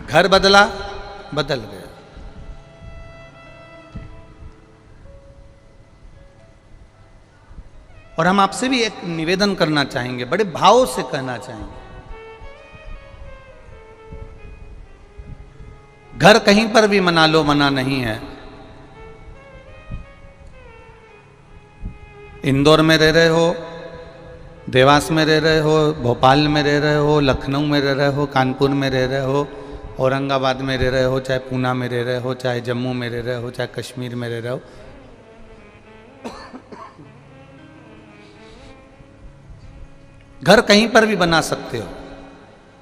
घर बदला, बदल गया। और हम आपसे भी एक निवेदन करना चाहेंगे, बड़े भाव से कहना चाहेंगे, घर कहीं पर भी मना लो, मना नहीं है। इंदौर में रह रहे हो, देवास में रह रहे हो, भोपाल में रह रहे हो, लखनऊ में रह रहे हो, कानपुर में रह रहे हो, औरंगाबाद में रह रहे हो, चाहे पूना में रह रहे हो, चाहे जम्मू में रह रहे हो, चाहे कश्मीर में रह रहे हो, घर कहीं पर भी बना सकते हो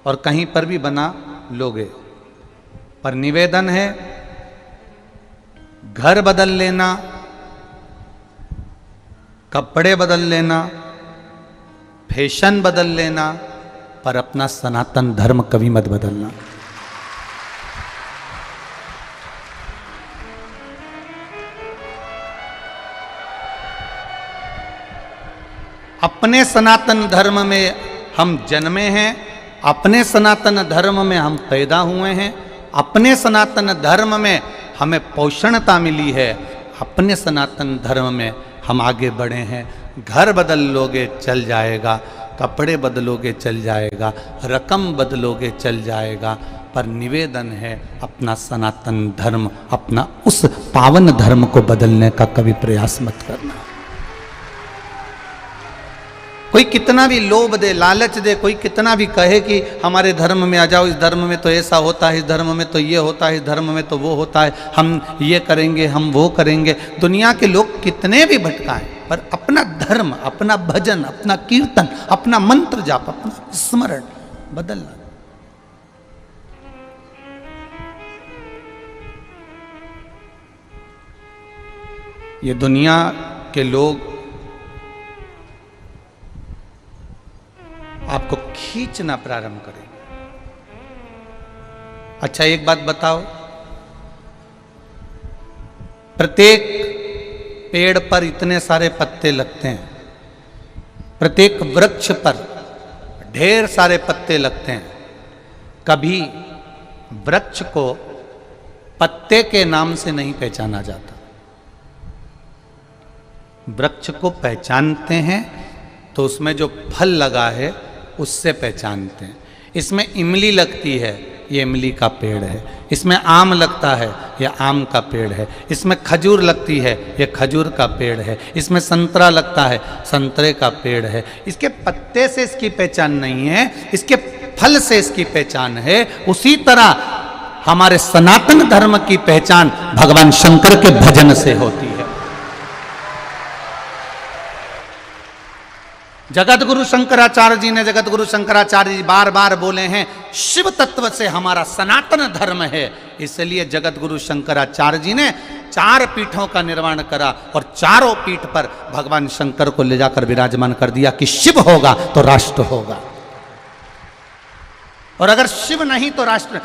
और कहीं पर भी बना लोगे। पर निवेदन है, घर बदल लेना, कपड़े बदल लेना, फैशन बदल लेना, पर अपना सनातन धर्म कभी मत बदलना। अपने सनातन धर्म में हम जन्मे हैं, अपने सनातन धर्म में हम पैदा हुए हैं, अपने सनातन धर्म में हमें पोषणता मिली है, अपने सनातन धर्म में हम आगे बढ़े हैं। घर बदल लोगे चल जाएगा, कपड़े बदलोगे चल जाएगा, रकम बदलोगे चल जाएगा, पर निवेदन है अपना सनातन धर्म, अपना उस पावन धर्म को बदलने का कभी प्रयास मत करना। कोई कितना भी लोभ दे, लालच दे, कोई कितना भी कहे कि हमारे धर्म में आ जाओ, इस धर्म में तो ऐसा होता है, इस धर्म में तो ये होता है, इस धर्म में तो वो होता है, हम ये करेंगे, हम वो करेंगे। दुनिया के लोग कितने भी भटकाएं, पर अपना धर्म, अपना भजन, अपना कीर्तन, अपना मंत्र जाप, अपना स्मरण बदलना। ये दुनिया के लोग आपको खींचना प्रारंभ करेंगे। अच्छा एक बात बताओ, प्रत्येक पेड़ पर इतने सारे पत्ते लगते हैं, प्रत्येक वृक्ष पर ढेर सारे पत्ते लगते हैं, कभी वृक्ष को पत्ते के नाम से नहीं पहचाना जाता। वृक्ष को पहचानते हैं तो उसमें जो फल लगा है उससे पहचानते हैं। इसमें इमली लगती है, ये इमली का पेड़ है। इसमें आम लगता है, ये आम का पेड़ है। इसमें खजूर लगती है, ये खजूर का पेड़ है। इसमें संतरा लगता है, संतरे का पेड़ है। इसके पत्ते से इसकी पहचान नहीं है, इसके फल से इसकी पहचान है। उसी तरह हमारे सनातन धर्म की पहचान भगवान शंकर के भजन से होती है। जगत गुरु शंकराचार्य जी ने, जगत गुरु शंकराचार्य जी बार बार बोले हैं, शिव तत्व से हमारा सनातन धर्म है। इसलिए जगत गुरु शंकराचार्य जी ने 4 पीठों का निर्माण करा और चारों पीठ पर भगवान शंकर को ले जाकर विराजमान कर दिया कि शिव होगा तो राष्ट्र होगा, और अगर शिव नहीं तो राष्ट्र।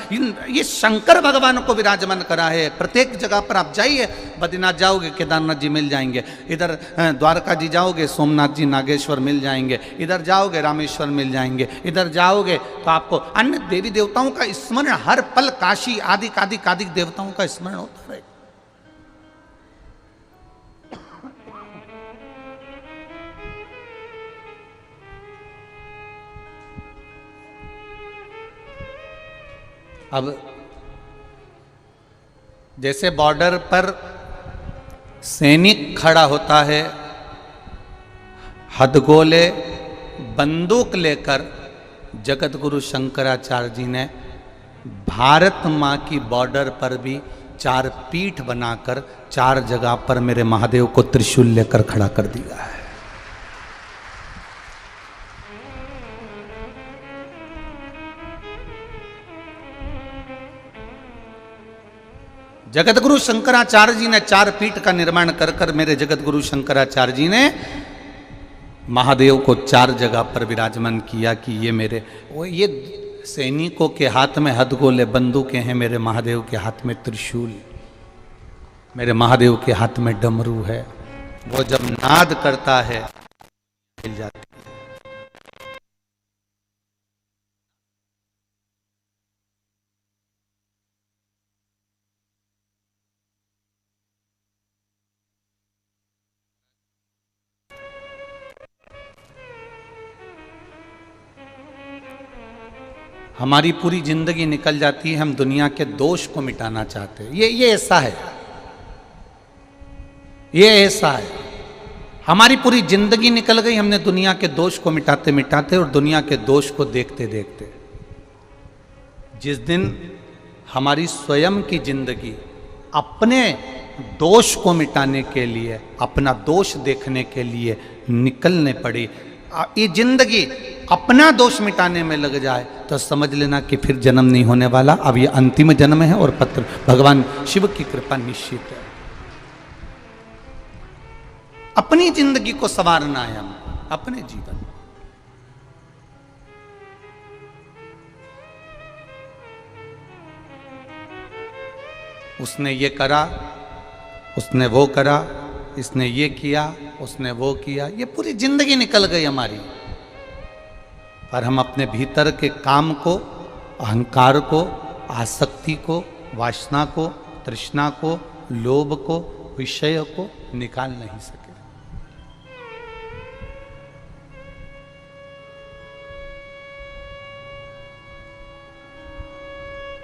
ये शंकर भगवान को विराजमान करा है। प्रत्येक जगह पर आप जाइए, बद्रीनाथ जाओगे केदारनाथ जी मिल जाएंगे, इधर द्वारका जी जाओगे सोमनाथ जी नागेश्वर मिल जाएंगे, इधर जाओगे रामेश्वर मिल जाएंगे, इधर जाओगे तो आपको अन्य देवी देवताओं का स्मरण हर पल, काशी आदि कादिक देवताओं का स्मरण होता है। अब जैसे बॉर्डर पर सैनिक खड़ा होता है, हथगोले बंदूक लेकर, जगत गुरु शंकराचार्य जी ने भारत माँ की बॉर्डर पर भी 4 पीठ बनाकर 4 जगह पर मेरे महादेव को त्रिशूल लेकर खड़ा कर दिया है। जगत गुरु शंकराचार्य जी ने 4 पीठ का निर्माण कर कर मेरे जगत गुरु शंकराचार्य जी ने महादेव को 4 जगह पर विराजमान किया कि ये मेरे, वो ये सैनिकों के हाथ में हथगोले बंदूकें हैं, मेरे महादेव के हाथ में त्रिशूल, मेरे महादेव के हाथ में डमरू है। वो जब नाद करता है हिल जाती है। हमारी पूरी जिंदगी निकल जाती है, हम दुनिया के दोष को मिटाना चाहते हैं। ये ऐसा है, ये ऐसा है। हमारी पूरी जिंदगी निकल गई, हमने दुनिया के दोष को मिटाते मिटाते और दुनिया के दोष को देखते देखते। जिस दिन हमारी स्वयं की जिंदगी अपने दोष को मिटाने के लिए, अपना दोष देखने के लिए निकलने पड़ी, ये जिंदगी अपना दोष मिटाने में लग जाए तो समझ लेना कि फिर जन्म नहीं होने वाला, अब ये अंतिम जन्म है और पत्र भगवान शिव की कृपा निश्चित है। अपनी जिंदगी को संवारना है हम, अपने जीवन। उसने ये करा, उसने वो करा, इसने ये किया, उसने वो किया, ये पूरी जिंदगी निकल गई हमारी। पर हम अपने भीतर के काम को, अहंकार को, आसक्ति को, वासना को, तृष्णा को, लोभ को, विषय को निकाल नहीं सके।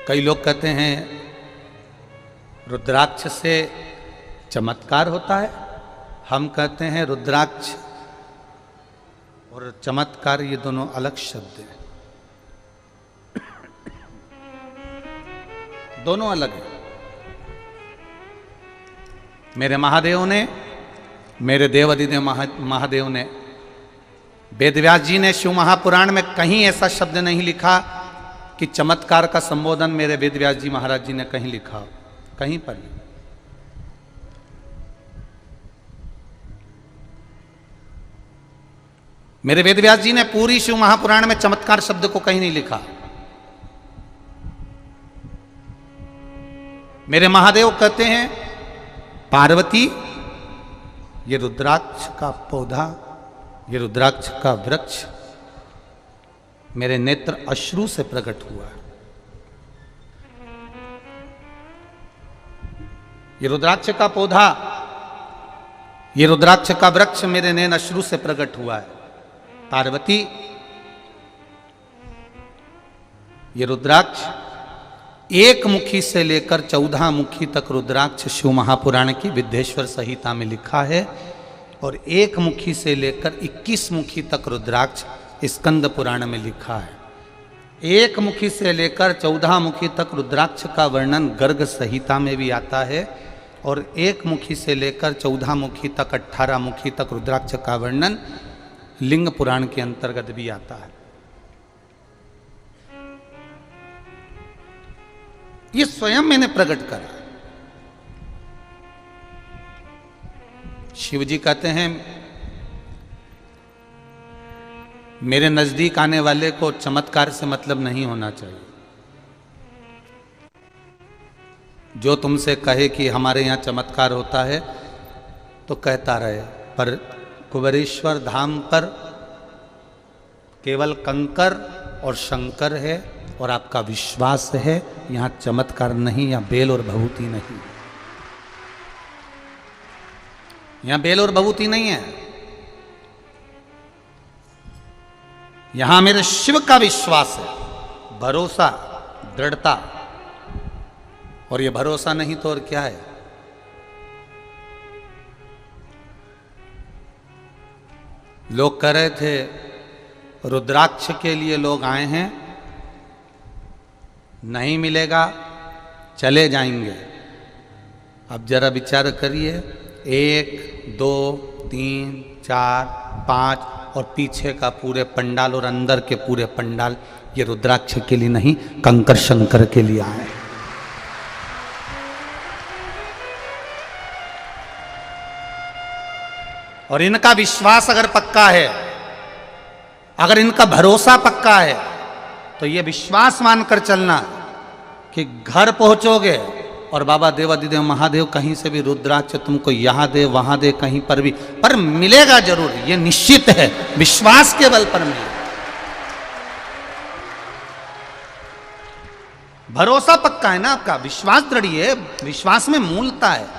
कई लोग कहते हैं रुद्राक्ष से चमत्कार होता है। हम कहते हैं रुद्राक्ष और चमत्कार ये दोनों अलग शब्द हैं, दोनों अलग हैं। मेरे महादेव ने, मेरे देवाधिदेव महादेव ने, वेदव्यास जी ने शिव महापुराण में कहीं ऐसा शब्द नहीं लिखा कि चमत्कार का संबोधन मेरे वेदव्यास जी महाराज जी ने कहीं लिखा, कहीं पर नहीं। मेरे वेदव्यास जी ने पूरी शिव महापुराण में चमत्कार शब्द को कहीं नहीं लिखा। मेरे महादेव कहते हैं पार्वती, ये रुद्राक्ष का पौधा, ये रुद्राक्ष का वृक्ष मेरे नेत्र अश्रु से प्रकट हुआ है। ये रुद्राक्ष का पौधा, ये रुद्राक्ष का वृक्ष मेरे नैन अश्रु से प्रकट हुआ है। पार्वती, ये रुद्राक्ष एक मुखी से लेकर 14 मुखी तक रुद्राक्ष शिव महापुराण की विद्येश्वर संहिता में लिखा है, और एक मुखी से लेकर 21 मुखी तक रुद्राक्ष स्कंद पुराण में लिखा है। एक मुखी से लेकर 14 मुखी तक रुद्राक्ष का वर्णन गर्ग संहिता में भी आता है, और एक मुखी से लेकर 14 मुखी तक 18 मुखी तक रुद्राक्ष का वर्णन लिंग पुराण के अंतर्गत भी आता है। ये स्वयं मैंने प्रकट करा। शिव जी कहते हैं मेरे नजदीक आने वाले को चमत्कार से मतलब नहीं होना चाहिए। जो तुमसे कहे कि हमारे यहाँ चमत्कार होता है तो कहता रहे, पर कुबेरेश्वर धाम पर केवल कंकर और शंकर है और आपका विश्वास है, यहाँ चमत्कार नहीं, यहाँ बेल और भभूति नहीं, यहाँ बेल और भभूति नहीं है। यहां मेरे शिव का विश्वास है, भरोसा, दृढ़ता। और ये भरोसा नहीं तो और क्या है। लोग कह रहे थे रुद्राक्ष के लिए लोग आए हैं, नहीं मिलेगा चले जाएंगे। अब जरा विचार करिए, 1 2 3 4 5 और पीछे का पूरे पंडाल और अंदर के पूरे पंडाल ये रुद्राक्ष के लिए नहीं, कंकर शंकर के लिए आए। और इनका विश्वास अगर पक्का है, अगर इनका भरोसा पक्का है, तो ये विश्वास मानकर चलना कि घर पहुंचोगे और बाबा देवाधिदेव महादेव कहीं से भी रुद्राक्ष तुमको यहां दे वहां दे, कहीं पर भी, पर मिलेगा जरूर, ये निश्चित है। विश्वास के बल पर मिलेगा, भरोसा पक्का है ना आपका, विश्वास दृढ़ है, विश्वास में मूलता है।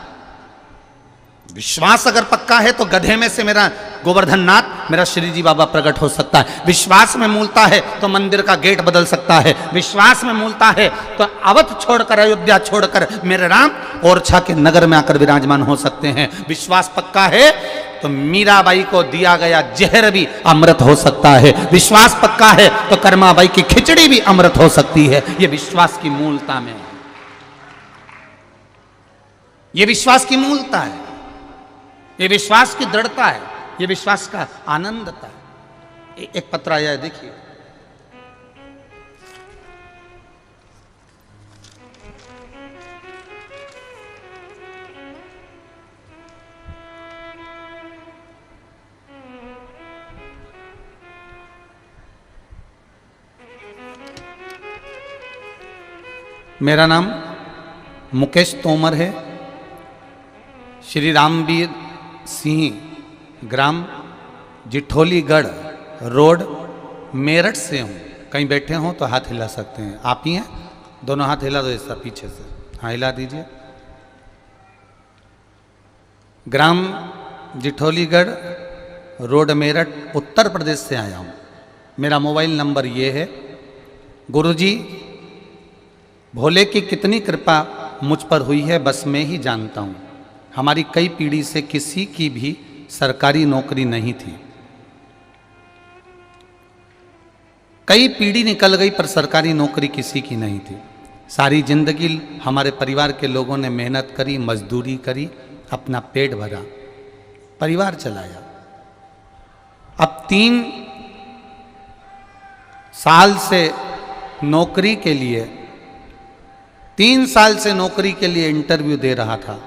विश्वास अगर पक्का है तो गधे में से मेरा गोवर्धन नाथ मेरा श्री जी बाबा प्रकट हो सकता है। विश्वास में मूलता है तो मंदिर का गेट बदल सकता है, विश्वास में मूलता है तो अवध छोड़कर, अयोध्या छोड़कर मेरे राम ओरछा के नगर में आकर विराजमान हो सकते हैं। विश्वास पक्का है तो मीराबाई को दिया गया जहर भी अमृत हो सकता है, विश्वास पक्का है तो कर्माबाई की खिचड़ी भी अमृत हो सकती है। यह विश्वास की मूलता में है, यह विश्वास की मूलता है, यह विश्वास की दृढ़ता है, यह विश्वास का आनंदता है। एक पत्र आया है, देखिए। मेरा नाम मुकेश तोमर है, श्री रामवीर सिंह, ग्राम जिठोलीगढ़ रोड, मेरठ से हूँ। कहीं बैठे हों तो हाथ हिला सकते हैं। आप ही हैं? दोनों हाथ हिला दो, ऐसा पीछे से, हाँ हिला दीजिए। ग्राम जिठोलीगढ़ रोड, मेरठ, उत्तर प्रदेश से आया हूँ। मेरा मोबाइल नंबर ये है। गुरुजी, भोले की कितनी कृपा मुझ पर हुई है बस मैं ही जानता हूँ। हमारी कई पीढ़ी से किसी की भी सरकारी नौकरी नहीं थी, कई पीढ़ी निकल गई पर सरकारी नौकरी किसी की नहीं थी। सारी जिंदगी हमारे परिवार के लोगों ने मेहनत करी, मजदूरी करी, अपना पेट भरा, परिवार चलाया। अब 3 साल से नौकरी के लिए 3 साल से नौकरी के लिए इंटरव्यू दे रहा था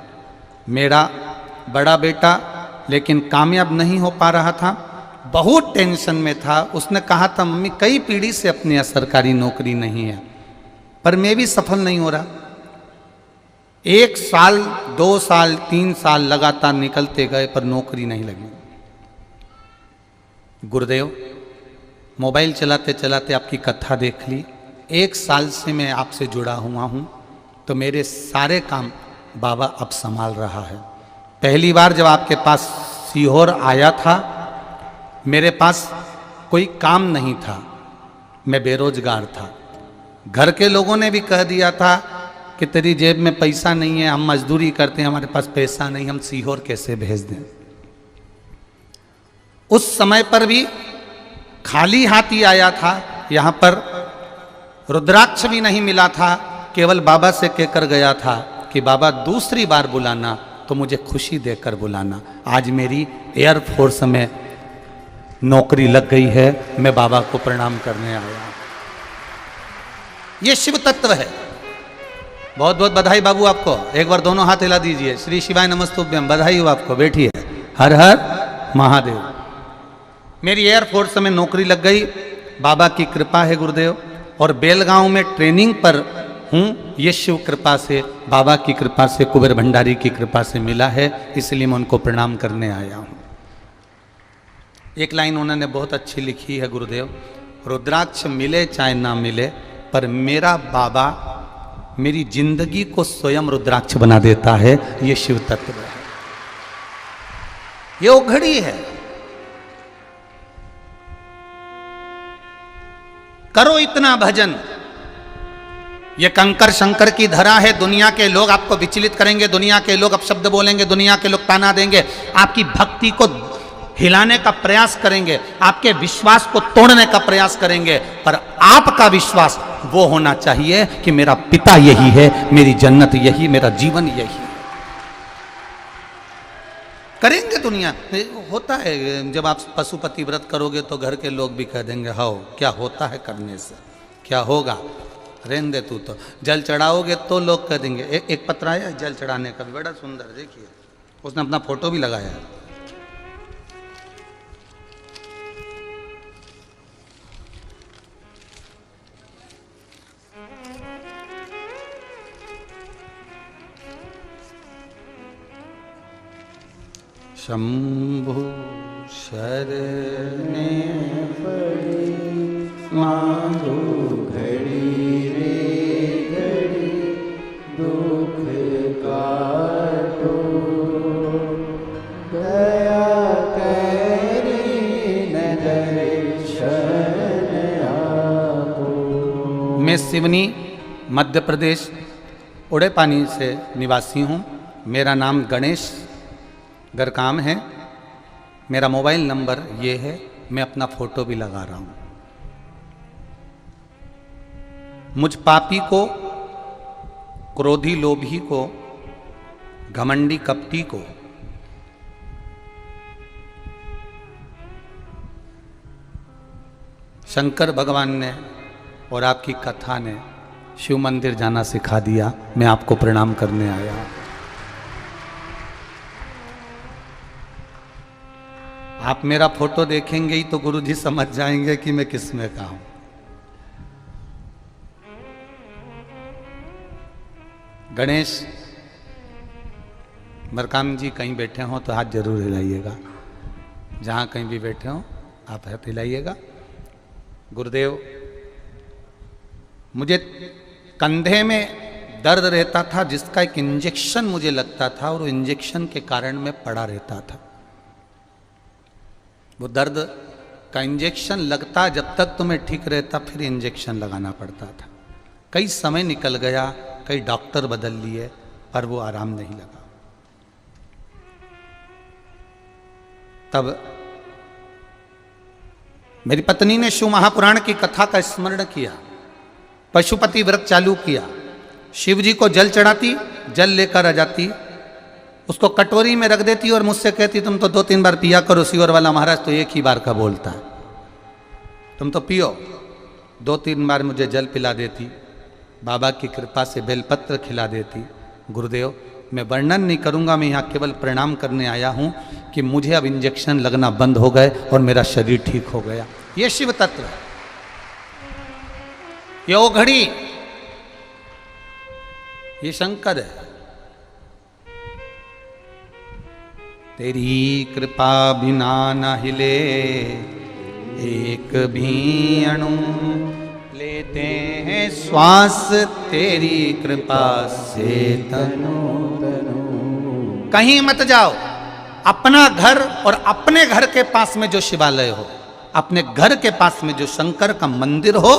मेरा बड़ा बेटा, लेकिन कामयाब नहीं हो पा रहा था, बहुत टेंशन में था। उसने कहा था मम्मी कई पीढ़ी से अपनी सरकारी नौकरी नहीं है, पर मैं भी सफल नहीं हो रहा। 1 साल 2 साल 3 साल लगातार निकलते गए पर नौकरी नहीं लगी। गुरुदेव, मोबाइल चलाते चलाते आपकी कथा देख ली, 1 साल से मैं आपसे जुड़ा हुआ हूँ, तो मेरे सारे काम बाबा अब संभाल रहा है। पहली बार जब आपके पास सीहोर आया था, मेरे पास कोई काम नहीं था, मैं बेरोजगार था। घर के लोगों ने भी कह दिया था कि तेरी जेब में पैसा नहीं है, हम मजदूरी करते हैं, हमारे पास पैसा नहीं, हम सीहोर कैसे भेज दें। उस समय पर भी खाली हाथ ही आया था। यहाँ पर रुद्राक्ष भी नहीं मिला था, केवल बाबा से कहकर गया था कि बाबा दूसरी बार बुलाना तो मुझे खुशी देकर बुलाना। आज मेरी एयरफोर्स में नौकरी लग गई है, मैं बाबा को प्रणाम करने आया। ये शिव तत्व है। बहुत बहुत बधाई बाबू आपको। एक बार दोनों हाथ हिला दीजिए। श्री शिवाय नमस्तुभ्यम। बधाई हो आपको, बैठिए। हर हर महादेव। मेरी एयरफोर्स में नौकरी लग गई, बाबा की कृपा है गुरुदेव। और बेलगांव में ट्रेनिंग पर हूँ, ये शिव कृपा से, बाबा की कृपा से, कुबेर भंडारी की कृपा से मिला है, इसलिए मैं उनको प्रणाम करने आया हूँ। एक लाइन उन्होंने बहुत अच्छी लिखी है गुरुदेव, रुद्राक्ष मिले चाहे ना मिले, पर मेरा बाबा मेरी जिंदगी को स्वयं रुद्राक्ष बना देता है। ये शिव तत्व है, ये उघड़ी है। करो इतना भजन। ये कंकर शंकर की धरा है। दुनिया के लोग आपको विचलित करेंगे, दुनिया के लोग अपशब्द बोलेंगे, दुनिया के लोग ताना देंगे, आपकी भक्ति को हिलाने का प्रयास करेंगे, आपके विश्वास को तोड़ने का प्रयास करेंगे, पर आपका विश्वास वो होना चाहिए कि मेरा पिता यही है, मेरी जन्नत यही, मेरा जीवन यही। करेंगे दुनिया। होता है जब आप पशुपति व्रत करोगे तो घर के लोग भी कह देंगे हाँ क्या होता है करने से, क्या होगा, रहने दे तू। तो जल चढ़ाओगे तो लोग कह देंगे। एक पत्र आया जल चढ़ाने का, बड़ा सुंदर, देखिए उसने अपना फोटो भी लगाया है। शंभु शरणे पड़ी मांगो घड़ी रे घड़ी दुख काटो दया कर मैं सिवनी मध्य प्रदेश उड़ेपानी से निवासी हूँ। मेरा नाम गणेश गरकाम है। मेरा मोबाइल नंबर ये है, मैं अपना फ़ोटो भी लगा रहा हूँ। मुझ पापी को, क्रोधी लोभी को, घमंडी कपटी को शंकर भगवान ने और आपकी कथा ने शिव मंदिर जाना सिखा दिया। मैं आपको प्रणाम करने आया। आप मेरा फोटो देखेंगे ही तो गुरु जी समझ जाएंगे कि मैं किस में का हूं। गणेश मरकाम जी कहीं बैठे हों तो हाथ जरूर हिलाइएगा। जहां कहीं भी बैठे हों आप हाथ हिलाइएगा। गुरुदेव, मुझे कंधे में दर्द रहता था जिसका एक इंजेक्शन मुझे लगता था और इंजेक्शन के कारण मैं पड़ा रहता था। वो दर्द का इंजेक्शन लगता जब तक तो मैं ठीक रहता, फिर इंजेक्शन लगाना पड़ता था। कई समय निकल गया, कई डॉक्टर बदल लिए, पर वो आराम नहीं लगा। तब मेरी पत्नी ने शिव महापुराण की कथा का स्मरण किया, पशुपति व्रत चालू किया। शिव जी को जल चढ़ाती, जल लेकर आ जाती, उसको कटोरी में रख देती और मुझसे कहती तुम तो 2-3 बार पिया करो, शिवर वाला महाराज तो एक ही बार का बोलता है, तुम तो पियो। 2-3 बार मुझे जल पिला देती, बाबा की कृपा से बेलपत्र खिला देती। गुरुदेव, मैं वर्णन नहीं करूंगा, मैं यहाँ केवल प्रणाम करने आया हूँ कि मुझे अब इंजेक्शन लगना बंद हो गए और मेरा शरीर ठीक हो गया। ये शिव तत्व है, ये ओघड़ी, ये शंकर है। तेरी कृपा बिना न हिले एक भी अणु, लेते हैं श्वास तेरी कृपा से तनु तनु। कहीं मत जाओ, अपना घर और अपने घर के पास में जो शिवालय हो, अपने घर के पास में जो शंकर का मंदिर हो,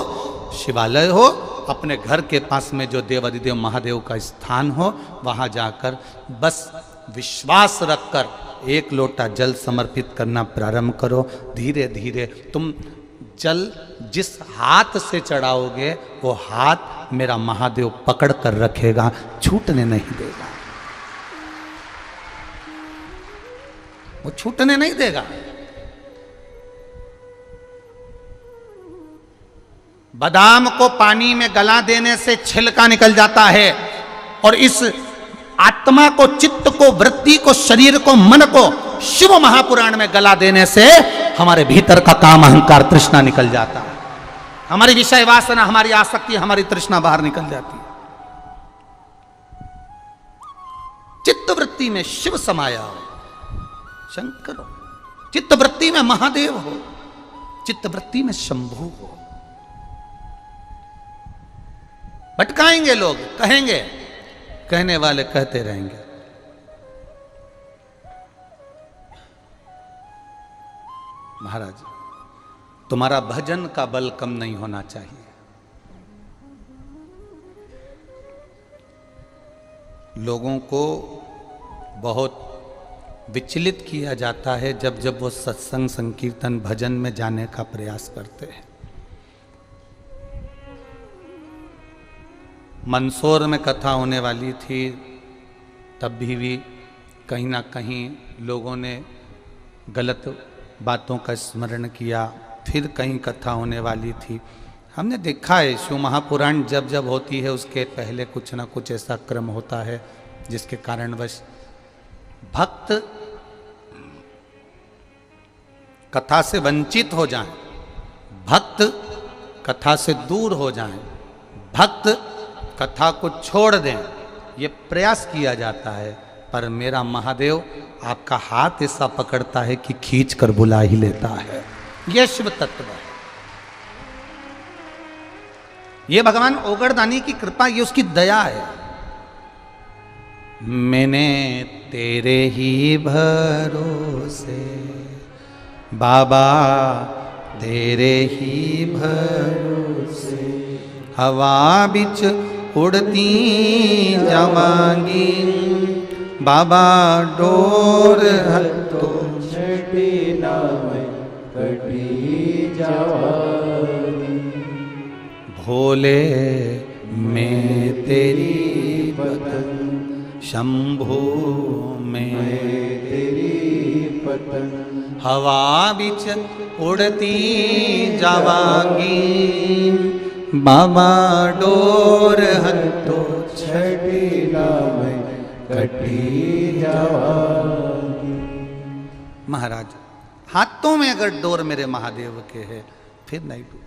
शिवालय हो, अपने घर के पास में जो देवादिदेव महादेव का स्थान हो, वहां जाकर बस विश्वास रखकर 1 लोटा जल समर्पित करना प्रारंभ करो। धीरे धीरे तुम जल जिस हाथ से चढ़ाओगे वो हाथ मेरा महादेव पकड़ कर रखेगा, छूटने नहीं देगा, वो छूटने नहीं देगा। बादाम को पानी में गला देने से छिलका निकल जाता है, और इस आत्मा को, चित्त को, वृत्ति को, शरीर को, मन को शिव महापुराण में गला देने से हमारे भीतर का काम, अहंकार, तृष्णा निकल जाता है। हमारी विषय वासना, हमारी आसक्ति, हमारी तृष्णा बाहर निकल जाती है। चित्त वृत्ति में शिव समाया हो, शंकर हो, चित्त वृत्ति में महादेव हो, चित्त वृत्ति में शंभु हो। भटकाएंगे लोग, कहेंगे, कहने वाले कहते रहेंगे। महाराज, तुम्हारा भजन का बल कम नहीं होना चाहिए। लोगों को बहुत विचलित किया जाता है जब जब वो सत्संग, संकीर्तन, भजन में जाने का प्रयास करते हैं। मंदसौर में कथा होने वाली थी, तब भी कहीं ना कहीं लोगों ने गलत बातों का स्मरण किया। फिर कहीं कथा होने वाली थी। हमने देखा है शिव महापुराण जब जब होती है उसके पहले कुछ ना कुछ ऐसा क्रम होता है जिसके कारणवश भक्त कथा से वंचित हो जाएं, भक्त कथा से दूर हो जाएं, भक्त कथा को छोड़ दें, ये प्रयास किया जाता है। पर मेरा महादेव आपका हाथ ऐसा पकड़ता है कि खींच कर बुला ही लेता है। यह शिव तत्व है, ये भगवान ओगड़दानी की कृपा, ये उसकी दया है। मैंने तेरे ही भरोसे बाबा, तेरे ही भरोसे हवा बिच उड़ती जावांगी, बाबा डोर हत्तो छड़ी नाम कटी जावांगी। भोले मैं तेरी पतंग, शंभो मैं तेरी पतंग, हवा बिच उड़ती जावांगी, बाबा डोर हत्तो छड़ी नाम कटी जावांगी। महाराज हाथों में अगर डोर मेरे महादेव के है फिर नहीं टूट।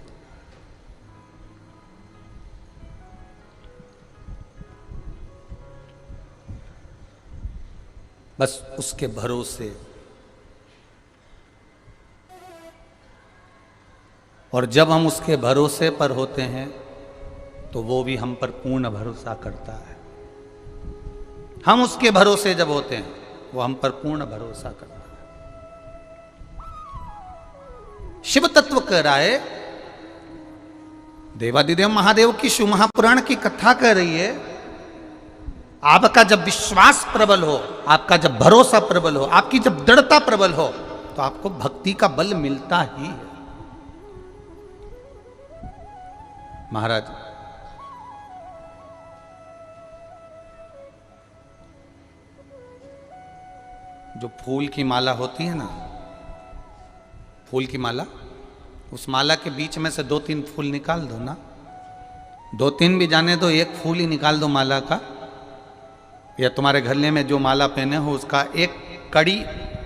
बस उसके भरोसे, और जब हम उसके भरोसे पर होते हैं तो वो भी हम पर पूर्ण भरोसा करता है। हम उसके भरोसे जब होते हैं वो हम पर पूर्ण भरोसा करता है। शिव तत्व कह रहा है, देवादिदेव महादेव की शिव महापुराण की कथा कह रही है, आपका जब विश्वास प्रबल हो, आपका जब भरोसा प्रबल हो, आपकी जब दृढ़ता प्रबल हो, तो आपको भक्ति का बल मिलता ही है। महाराज जो फूल की माला होती है ना, फूल की माला, उस माला के बीच में से 2-3 फूल निकाल दो ना, 2-3 भी जाने दो, एक फूल ही निकाल दो माला का, या तुम्हारे गले में जो माला पहने हो उसका एक कड़ी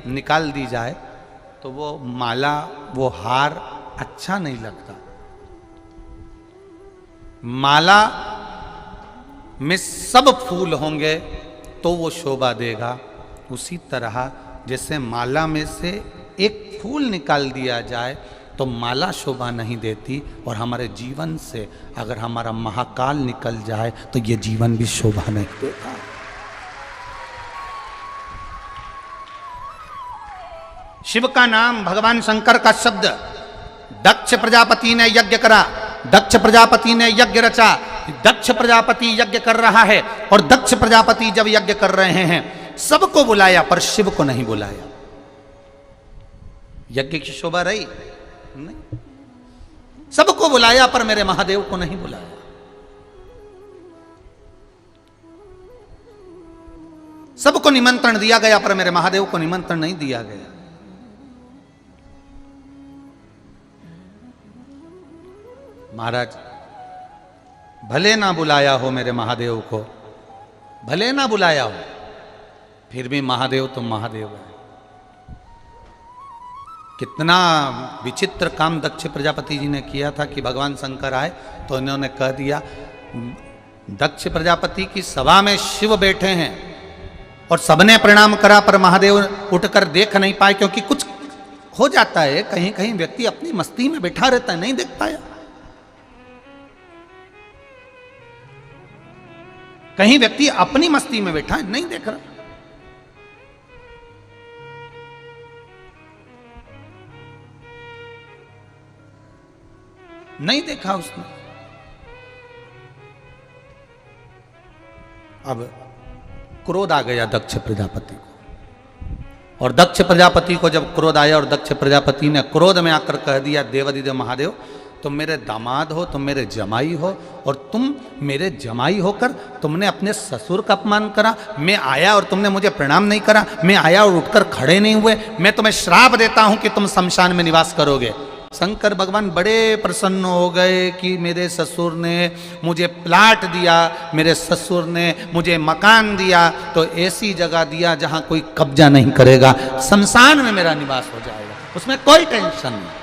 निकाल दी जाए तो वो माला, वो हार अच्छा नहीं लगता। माला में सब फूल होंगे तो वो शोभा देगा। उसी तरह जैसे माला में से एक फूल निकाल दिया जाए तो माला शोभा नहीं देती, और हमारे जीवन से अगर हमारा महाकाल निकल जाए तो ये जीवन भी शोभा नहीं देता। शिव का नाम, भगवान शंकर का शब्द, दक्ष प्रजापति ने यज्ञ करा, दक्ष प्रजापति ने यज्ञ रचा, दक्ष प्रजापति यज्ञ कर रहा है, और दक्ष प्रजापति जब यज्ञ कर रहे हैं सबको बुलाया पर शिव को नहीं बुलाया। यज्ञ की शोभा रही नहीं, सबको बुलाया पर मेरे महादेव को नहीं बुलाया। सबको निमंत्रण दिया गया पर मेरे महादेव को निमंत्रण नहीं दिया गया। महाराज भले ना बुलाया हो मेरे महादेव को, भले ना बुलाया हो, फिर भी महादेव तो महादेव है। कितना विचित्र काम दक्ष प्रजापति जी ने किया था कि भगवान शंकर आए तो इन्होंने कह दिया, दक्ष प्रजापति की सभा में शिव बैठे हैं और सबने प्रणाम करा पर महादेव उठकर देख नहीं पाए, क्योंकि कुछ हो जाता है, कहीं कहीं व्यक्ति अपनी मस्ती में बैठा रहता है, नहीं देख पाया। कहीं व्यक्ति अपनी मस्ती में बैठा है, नहीं देख रहा। नहीं देखा उसने। अब क्रोध आ गया दक्ष प्रजापति को, और दक्ष प्रजापति को जब क्रोध आया और दक्ष प्रजापति ने क्रोध में आकर कह दिया, देवादिदेव महादेव तुम मेरे दामाद हो, तुम मेरे जमाई हो, और तुम मेरे जमाई होकर तुमने अपने ससुर का अपमान करा। मैं आया और तुमने मुझे प्रणाम नहीं करा, मैं आया और उठकर खड़े नहीं हुए, मैं तुम्हें श्राप देता हूं कि तुम शमशान में निवास करोगे। शंकर भगवान बड़े प्रसन्न हो गए कि मेरे ससुर ने मुझे प्लाट दिया, मेरे ससुर ने मुझे मकान दिया, तो ऐसी जगह दिया जहां कोई कब्जा नहीं करेगा, शमशान में मेरा निवास हो जाएगा, उसमें कोई टेंशन नहीं।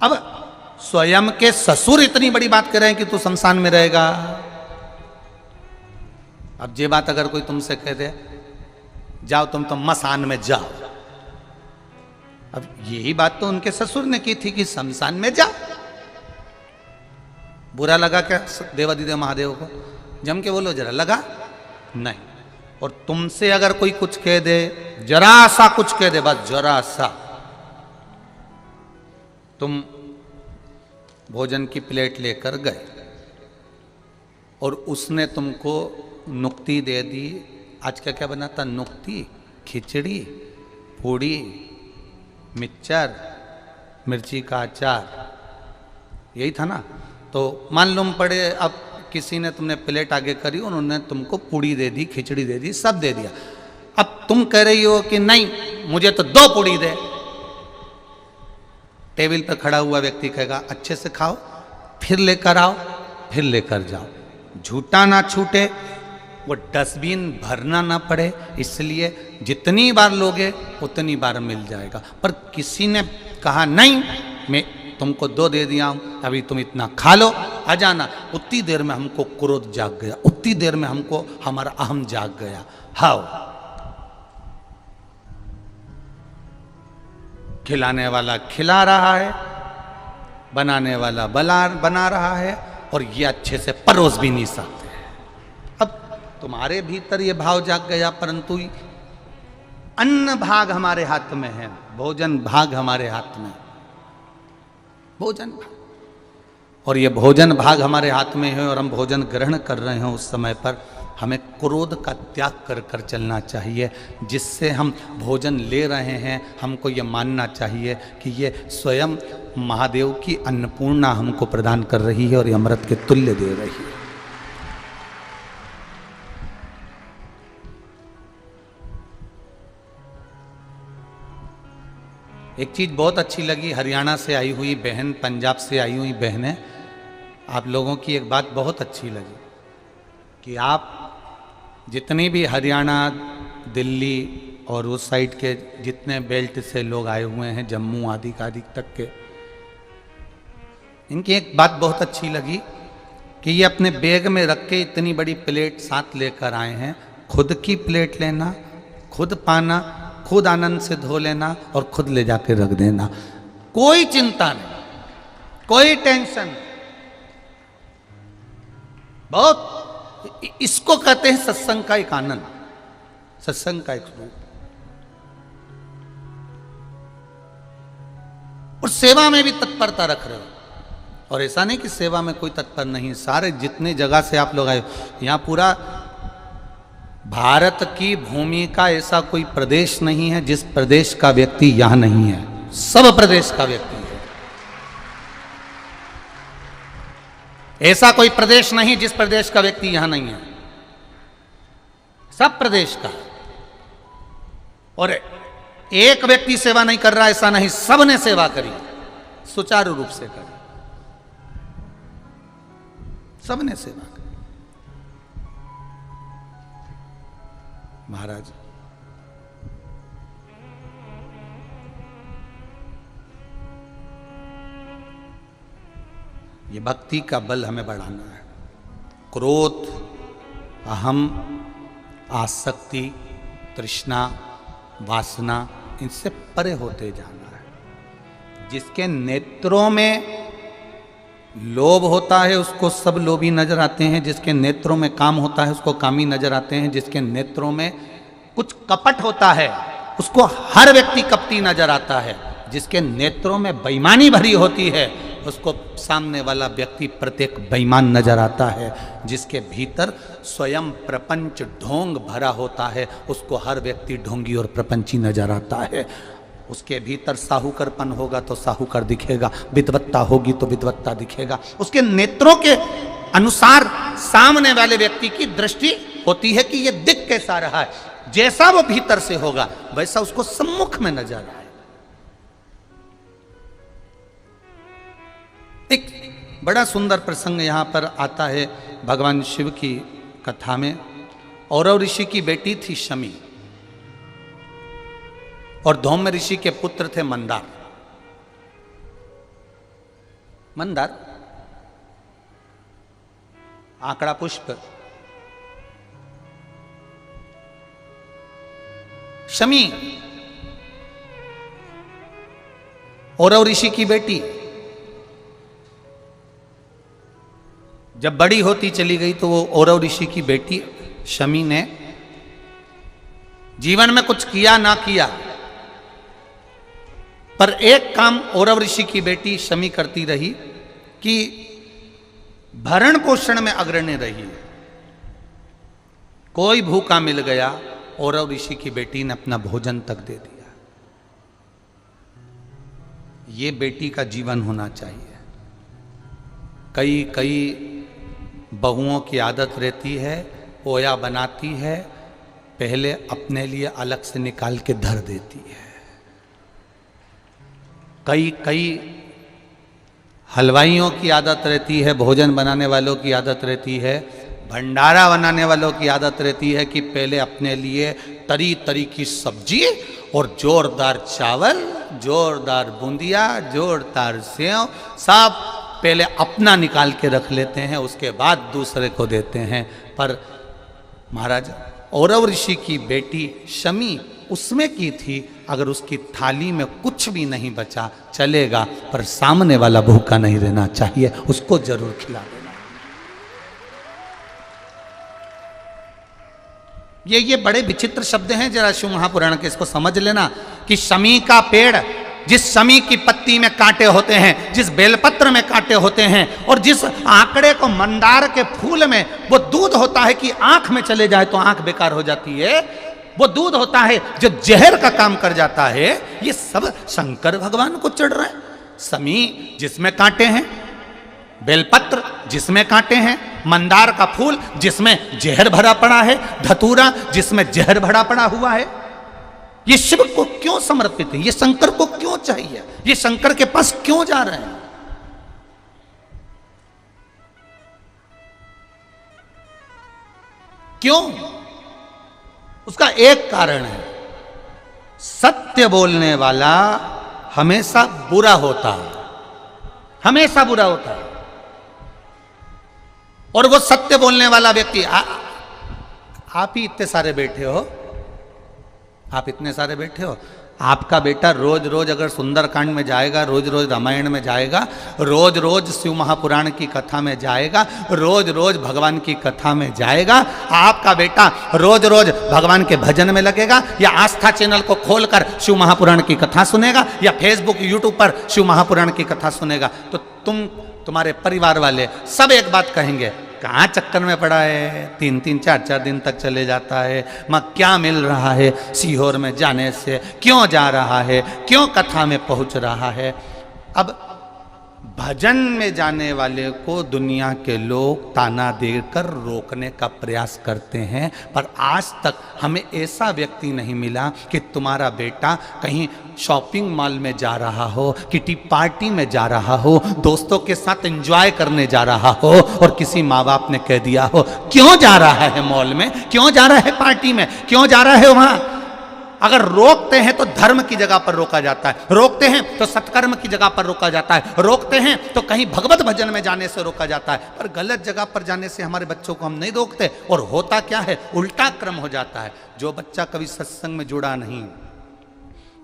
अब स्वयं के ससुर इतनी बड़ी बात कर रहे हैं कि तू शमशान में रहेगा। अब ये बात अगर कोई तुमसे कह दे, जाओ तुम तो मसान में जाओ, अब यही बात तो उनके ससुर ने की थी कि शमशान में जा। बुरा लगा क्या देवादिदेव महादेव को? जम के बोलो जरा, लगा नहीं। और तुमसे अगर कोई कुछ कह दे, जरा सा कुछ कह दे, बस जरा सा, तुम भोजन की प्लेट लेकर गए और उसने तुमको नुक्ती दे दी। आज का क्या बना था? नुक्ती, खिचड़ी, पूड़ी, मिक्सचर, मिर्ची का अचार, यही था ना। तो मान लो पड़े, अब किसी ने तुमने प्लेट आगे करी, उन्होंने तुमको पूड़ी दे दी, खिचड़ी दे दी, सब दे दिया। अब तुम कह रही हो कि नहीं मुझे तो 2 पूड़ी दे। टेबल पर खड़ा हुआ व्यक्ति कहेगा अच्छे से खाओ, फिर लेकर आओ, फिर लेकर जाओ, झूठा ना छूटे, वो डस्टबिन भरना ना पड़े, इसलिए जितनी बार लोगे उतनी बार मिल जाएगा। पर किसी ने कहा नहीं मैं तुमको 2 दे दिया हूं, अभी तुम इतना खा लो, आ जाना। उतनी देर में हमको क्रोध जाग गया, उतनी देर में हमको हमारा अहम जाग गया। हाओ, खिलाने वाला खिला रहा है, बनाने वाला बना रहा है, और ये अच्छे से परोस भी नहीं सकते। अब तुम्हारे भीतर ये भाव जाग गया, परंतु अन्न भाग हमारे हाथ में है, भोजन भाग हमारे हाथ में, भोजन भाग, और ये भोजन भाग हमारे हाथ में है और हम भोजन ग्रहण कर रहे हैं। उस समय पर हमें क्रोध का त्याग कर कर चलना चाहिए। जिससे हम भोजन ले रहे हैं, हमको ये मानना चाहिए कि ये स्वयं महादेव की अन्नपूर्णा हमको प्रदान कर रही है और ये अमृत के तुल्य दे रही है। एक चीज़ बहुत अच्छी लगी, हरियाणा से आई हुई बहन, पंजाब से आई हुई बहनें, आप लोगों की एक बात बहुत अच्छी लगी कि आप जितनी भी हरियाणा, दिल्ली और उस साइड के जितने बेल्ट से लोग आए हुए हैं, जम्मू आदि तक के, इनकी एक बात बहुत अच्छी लगी कि ये अपने बैग में रख के इतनी बड़ी प्लेट साथ लेकर आए हैं। खुद की प्लेट लेना, खुद पाना, खुद आनंद से धो लेना और खुद ले जाके रख देना, कोई चिंता नहीं, कोई टेंशन नहीं। बहुत, इसको कहते हैं सत्संग का एक आनंद, सत्संग का एक रूप। और सेवा में भी तत्परता रख रहे हो, और ऐसा नहीं कि सेवा में कोई तत्पर नहीं, सारे जितने जगह से आप लोग आए, यहां पूरा भारत की भूमि का ऐसा कोई प्रदेश नहीं है जिस प्रदेश का व्यक्ति यहां नहीं है, सब प्रदेश का व्यक्ति है। ऐसा कोई प्रदेश नहीं जिस प्रदेश का व्यक्ति यहां नहीं है, सब प्रदेश का। और एक व्यक्ति सेवा नहीं कर रहा ऐसा नहीं, सबने सेवा करी, सुचारू रूप से करी, सबने सेवा करी। महाराज ये भक्ति का बल हमें बढ़ाना है। क्रोध, अहम, आसक्ति, तृष्णा, वासना, इनसे परे होते जाना है। जिसके नेत्रों में लोभ होता है उसको सब लोभी नजर आते हैं, जिसके नेत्रों में काम होता है उसको कामी नजर आते हैं, जिसके नेत्रों में कुछ कपट होता है उसको हर व्यक्ति कपटी नजर आता है, जिसके नेत्रों में बेईमानी भरी होती है उसको सामने वाला व्यक्ति प्रत्येक बेईमान नजर आता है, जिसके भीतर स्वयं प्रपंच ढोंग भरा होता है उसको हर व्यक्ति ढोंगी और प्रपंची नजर आता है। उसके भीतर साहूकरपन होगा तो साहूकर दिखेगा, विद्वत्ता होगी तो विद्वत्ता दिखेगा। उसके नेत्रों के अनुसार सामने वाले व्यक्ति की दृष्टि होती है कि ये दिख कैसा रहा है, जैसा वो भीतर से होगा वैसा उसको सम्मुख में नजर आए। एक बड़ा सुंदर प्रसंग यहां पर आता है भगवान शिव की कथा में। औरव ऋषि की बेटी थी शमी और धौम्य ऋषि के पुत्र थे मंदार। मंदार आंकड़ा पुष्प, शमी औरव ऋषि की बेटी। जब बड़ी होती चली गई तो वो औरव ऋषि की बेटी शमी ने जीवन में कुछ किया ना किया, पर एक काम औरव ऋषि की बेटी शमी करती रही कि भरण पोषण में अग्रणी रही। कोई भूखा मिल गया, औरव ऋषि की बेटी ने अपना भोजन तक दे दिया। ये बेटी का जीवन होना चाहिए। कई बहुओं की आदत रहती है, ओया बनाती है, पहले अपने लिए अलग से निकाल के धर देती है। कई हलवाइयों की आदत रहती है, भोजन बनाने वालों की आदत रहती है, भंडारा बनाने वालों की आदत रहती है कि पहले अपने लिए तरी तरी की सब्जी और जोरदार चावल, जोरदार बूंदिया, जोरदार सेव, सब पहले अपना निकाल के रख लेते हैं, उसके बाद दूसरे को देते हैं। पर महाराज औरव ऋषि की बेटी शमी उसमें की थी, अगर उसकी थाली में कुछ भी नहीं बचा चलेगा, पर सामने वाला भूखा नहीं रहना चाहिए, उसको जरूर खिला देना। ये बड़े विचित्र शब्द हैं, जरा शिव महापुराण के इसको समझ लेना कि शमी का पेड़, जिस शमी की पत्ती में कांटे होते हैं, जिस बेलपत्र में कांटे होते हैं, और जिस आंकड़े को मंदार के फूल में वो दूध होता है कि आंख में चले जाए तो आंख बेकार हो जाती है, वो दूध होता है जो जहर का काम कर जाता है, ये सब शंकर भगवान को चढ़ रहा है। शमी जिसमें कांटे हैं, बेलपत्र जिसमें कांटे हैं, मंदार का फूल जिसमें जहर भरा पड़ा है, धतूरा जिसमें जहर भरा पड़ा हुआ है, ये शिव को क्यों समर्पित है? ये शंकर को क्यों चाहिए? ये शंकर के पास क्यों जा रहे हैं? क्यों? उसका एक कारण है, सत्य बोलने वाला हमेशा बुरा होता है, हमेशा बुरा होता है। और वो सत्य बोलने वाला व्यक्ति, आप ही इतने सारे बैठे हो, आप इतने सारे बैठे हो, आपका बेटा रोज रोज अगर सुंदरकांड में जाएगा, रोज रोज रामायण में जाएगा, रोज रोज शिव महापुराण की कथा में जाएगा, रोज रोज भगवान की कथा में जाएगा, आपका बेटा रोज रोज भगवान के भजन में लगेगा, या आस्था चैनल को खोलकर शिव महापुराण की कथा सुनेगा, या फेसबुक यूट्यूब पर शिव महापुराण की कथा सुनेगा, तो तुम्हारे परिवार वाले सब एक बात कहेंगे, कहाँ चक्कर में पड़ा है, 3-3 4-4 दिन तक चले जाता है, माँ क्या मिल रहा है सीहोर में जाने से, क्यों जा रहा है, क्यों कथा में पहुँच रहा है। अब भजन में जाने वाले को दुनिया के लोग ताना देकर रोकने का प्रयास करते हैं, पर आज तक हमें ऐसा व्यक्ति नहीं मिला कि तुम्हारा बेटा कहीं शॉपिंग मॉल में जा रहा हो, किटी पार्टी में जा रहा हो, दोस्तों के साथ एंजॉय करने जा रहा हो, और किसी माँ बाप ने कह दिया हो क्यों जा रहा है मॉल में, क्यों जा रहा है पार्टी में, क्यों जा रहा है वहां। अगर रोकते हैं तो धर्म की जगह पर रोका जाता है, रोकते हैं तो सत्कर्म की जगह पर रोका जाता है, रोकते हैं तो कहीं भगवत भजन में जाने से रोका जाता है, पर गलत जगह पर जाने से हमारे बच्चों को हम नहीं रोकते। और होता क्या है, उल्टा क्रम हो जाता है। जो बच्चा कभी सत्संग में जुड़ा नहीं,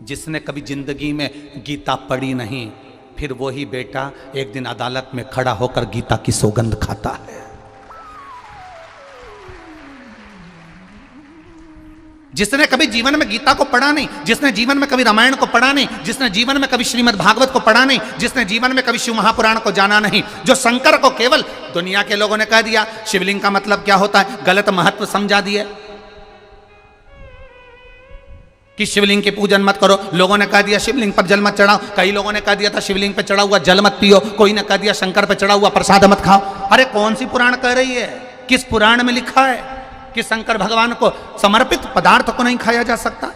जिसने कभी जिंदगी में गीता पढ़ी नहीं, फिर वही बेटा एक दिन अदालत में खड़ा होकर गीता की सौगंध खाता है। जिसने कभी जीवन में गीता को पढ़ा नहीं, जिसने जीवन में कभी रामायण को पढ़ा नहीं, जिसने जीवन में कभी श्रीमद् भागवत को पढ़ा नहीं, जिसने जीवन में कभी शिव महापुराण को जाना नहीं, जो शंकर को केवल दुनिया के लोगों ने कह दिया शिवलिंग का मतलब क्या होता है, गलत महत्व समझा दिए कि शिवलिंग की पूजन मत करो, लोगों ने कह दिया शिवलिंग पर जल मत चढ़ाओ, कई लोगों ने कह दिया था शिवलिंग पर चढ़ा हुआ जल मत पियो, कोई ने कह दिया शंकर पर चढ़ा हुआ प्रसाद मत खाओ। अरे कौन सी पुराण कह रही है, किस पुराण में लिखा है कि शंकर भगवान को समर्पित पदार्थ को नहीं खाया जा सकता।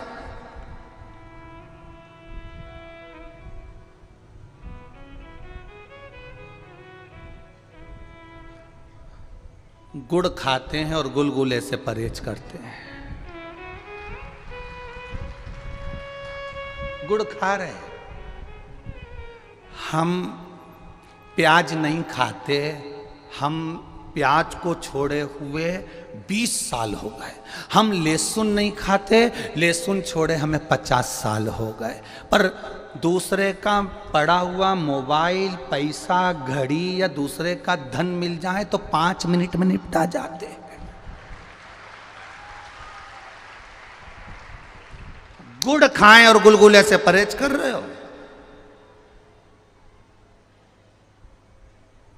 गुड़ खाते हैं और गुलगुले से परहेज करते हैं। गुड़ खा रहे हैं, हम प्याज नहीं खाते, हम प्याज को छोड़े हुए 20 साल हो गए। हम लहसुन नहीं खाते, लहसुन छोड़े हमें 50 साल हो गए। पर दूसरे का पड़ा हुआ मोबाइल, पैसा, घड़ी या दूसरे का धन मिल जाए तो 5 मिनट में निपटा जाते हैं। गुड़ खाएं और गुलगुले से परहेज कर रहे हो।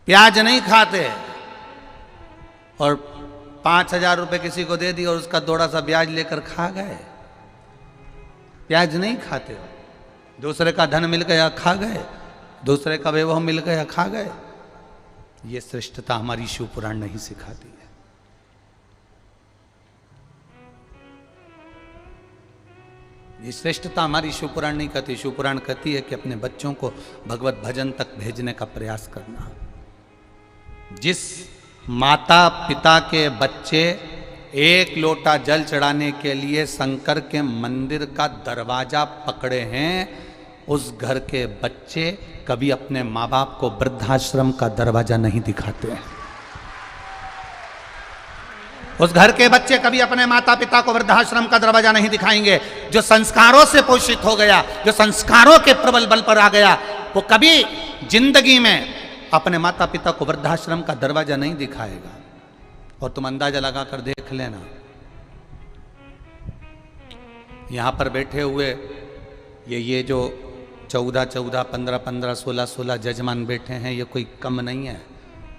प्याज नहीं खाते और 5,000 रुपए किसी को दे दिया और उसका थोड़ा सा ब्याज लेकर खा गए। प्याज नहीं खाते, दूसरे का धन मिल गया खा गए, दूसरे का वैभव मिल गया खा गए। ये श्रेष्ठता हमारी शिव पुराण नहीं सिखाती है। ये श्रेष्ठता हमारी शिव पुराण नहीं कहती। शिव पुराण कहती है कि अपने बच्चों को भगवत भजन तक भेजने का प्रयास करना। जिस माता पिता के बच्चे एक लोटा जल चढ़ाने के लिए शंकर के मंदिर का दरवाजा पकड़े हैं, उस घर के बच्चे कभी अपने माँ बाप को वृद्धाश्रम का दरवाजा नहीं दिखाते हैं। उस घर के बच्चे कभी अपने माता पिता को वृद्धाश्रम का दरवाजा नहीं दिखाएंगे। जो संस्कारों से पोषित हो गया, जो संस्कारों के प्रबल बल पर आ गया, वो कभी जिंदगी में अपने माता पिता को वृद्धाश्रम का दरवाजा नहीं दिखाएगा। और तुम अंदाजा लगा कर देख लेना, यहां पर बैठे हुए ये जो 14, 15, 16 जजमान बैठे हैं, ये कोई कम नहीं है।